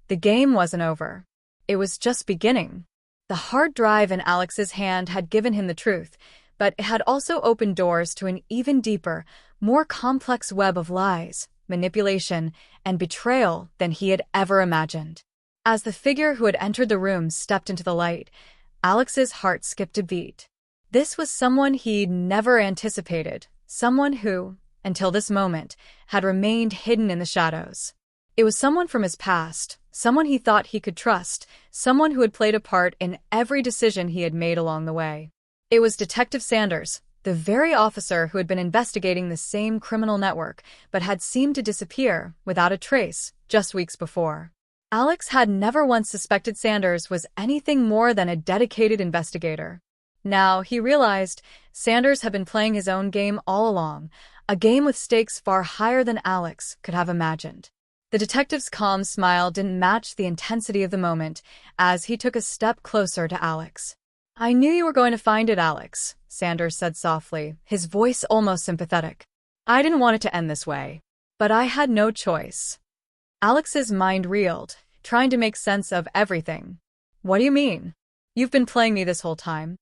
The game wasn't over. It was just beginning. The hard drive in Alex's hand had given him the truth, but it had also opened doors to an even deeper, more complex web of lies, manipulation, and betrayal than he had ever imagined. As the figure who had entered the room stepped into the light, Alex's heart skipped a beat. This was someone he'd never anticipated, someone who, until this moment, had remained hidden in the shadows. It was someone from his past, someone he thought he could trust, someone who had played a part in every decision he had made along the way. It was Detective Sanders, the very officer who had been investigating the same criminal network, but had seemed to disappear without a trace just weeks before. Alex had never once suspected Sanders was anything more than a dedicated investigator. Now, he realized Sanders had been playing his own game all along, a game with stakes far higher than Alex could have imagined. The detective's calm smile didn't match the intensity of the moment as he took a step closer to Alex. "I knew you were going to find it, Alex," Sanders said softly, his voice almost sympathetic. "I didn't want it to end this way. But I had no choice." Alex's mind reeled, trying to make sense of everything. "What do you mean? You've been playing me this whole time?"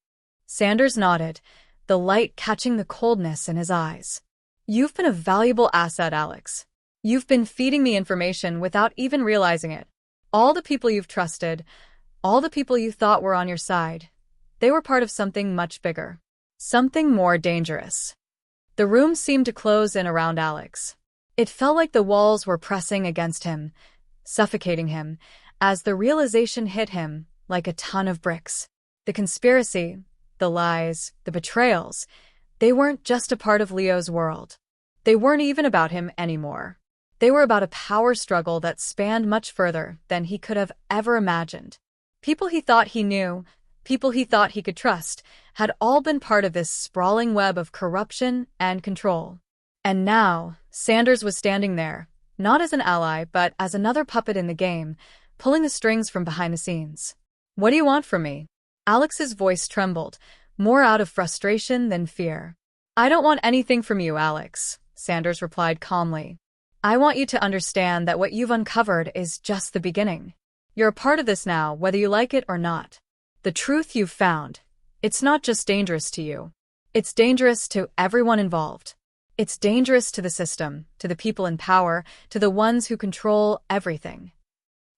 Sanders nodded, the light catching the coldness in his eyes. "You've been a valuable asset, Alex. You've been feeding me information without even realizing it. All the people you've trusted, all the people you thought were on your side, they were part of something much bigger. Something more dangerous." The room seemed to close in around Alex. It felt like the walls were pressing against him, suffocating him, as the realization hit him like a ton of bricks. The conspiracy, the lies, the betrayals, they weren't just a part of Leo's world. They weren't even about him anymore. They were about a power struggle that spanned much further than he could have ever imagined. People he thought he knew, people he thought he could trust, had all been part of this sprawling web of corruption and control. And now, Sanders was standing there, not as an ally, but as another puppet in the game, pulling the strings from behind the scenes. "What do you want from me?" Alex's voice trembled, more out of frustration than fear. "I don't want anything from you, Alex," Sanders replied calmly. "I want you to understand that what you've uncovered is just the beginning. You're a part of this now, whether you like it or not. The truth you've found, it's not just dangerous to you. It's dangerous to everyone involved. It's dangerous to the system, to the people in power, to the ones who control everything."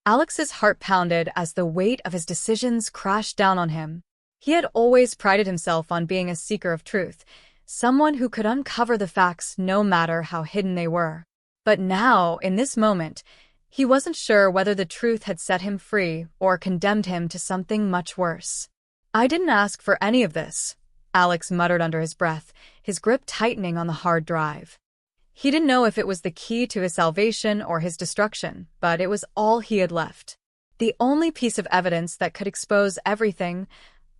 Alex's heart pounded as the weight of his decisions crashed down on him. He had always prided himself on being a seeker of truth, someone who could uncover the facts no matter how hidden they were. But now, in this moment, he wasn't sure whether the truth had set him free or condemned him to something much worse. "I didn't ask for any of this," Alex muttered under his breath, his grip tightening on the hard drive. He didn't know if it was the key to his salvation or his destruction, but it was all he had left. The only piece of evidence that could expose everything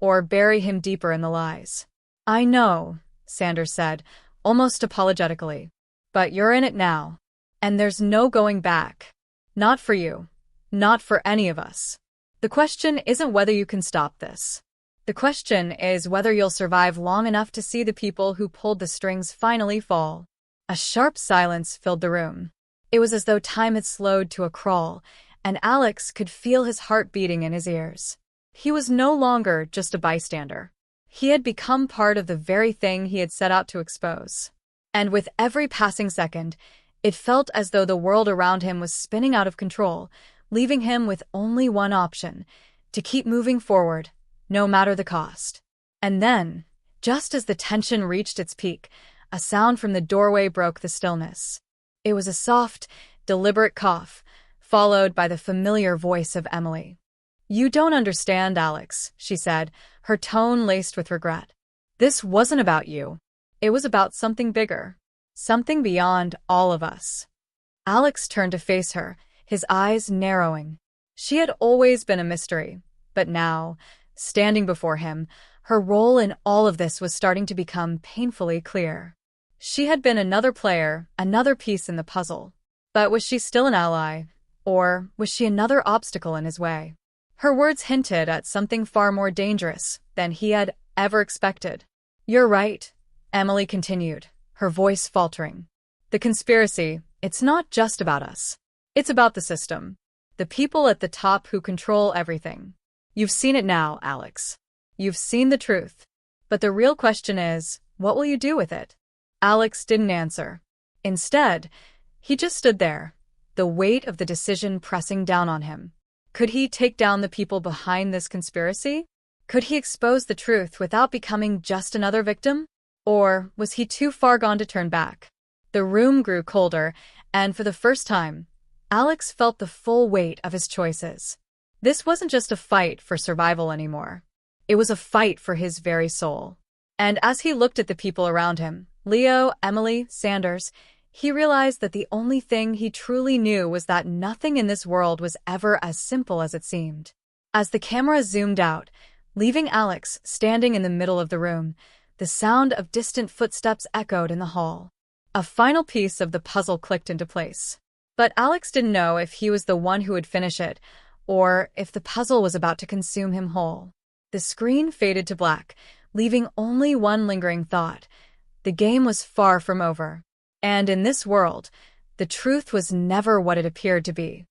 or bury him deeper in the lies. "I know," Sanders said, almost apologetically, "but you're in it now. And there's no going back. Not for you. Not for any of us. The question isn't whether you can stop this. The question is whether you'll survive long enough to see the people who pulled the strings finally fall." A sharp silence filled the room. It was as though time had slowed to a crawl, and Alex could feel his heart beating in his ears. He was no longer just a bystander. He had become part of the very thing he had set out to expose. And with every passing second, it felt as though the world around him was spinning out of control, leaving him with only one option: to keep moving forward, no matter the cost. And then, just as the tension reached its peak, a sound from the doorway broke the stillness. It was a soft, deliberate cough, followed by the familiar voice of Emily. "You don't understand, Alex," she said, her tone laced with regret. "This wasn't about you. It was about something bigger. Something beyond all of us." Alex turned to face her, his eyes narrowing. She had always been a mystery, but now, standing before him, her role in all of this was starting to become painfully clear. She had been another player, another piece in the puzzle. But was she still an ally, or was she another obstacle in his way? Her words hinted at something far more dangerous than he had ever expected. "You're right," Emily continued, her voice faltering. "The conspiracy, it's not just about us. It's about the system. The people at the top who control everything. You've seen it now, Alex. You've seen the truth. But the real question is, what will you do with it?" Alex didn't answer. Instead, he just stood there, the weight of the decision pressing down on him. Could he take down the people behind this conspiracy? Could he expose the truth without becoming just another victim? Or was he too far gone to turn back? The room grew colder, and for the first time, Alex felt the full weight of his choices. This wasn't just a fight for survival anymore. It was a fight for his very soul. And as he looked at the people around him, Leo, Emily, Sanders, he realized that the only thing he truly knew was that nothing in this world was ever as simple as it seemed. As the camera zoomed out, leaving Alex standing in the middle of the room, the sound of distant footsteps echoed in the hall. A final piece of the puzzle clicked into place. But Alex didn't know if he was the one who would finish it, or if the puzzle was about to consume him whole. The screen faded to black, leaving only one lingering thought. The game was far from over. And in this world, the truth was never what it appeared to be.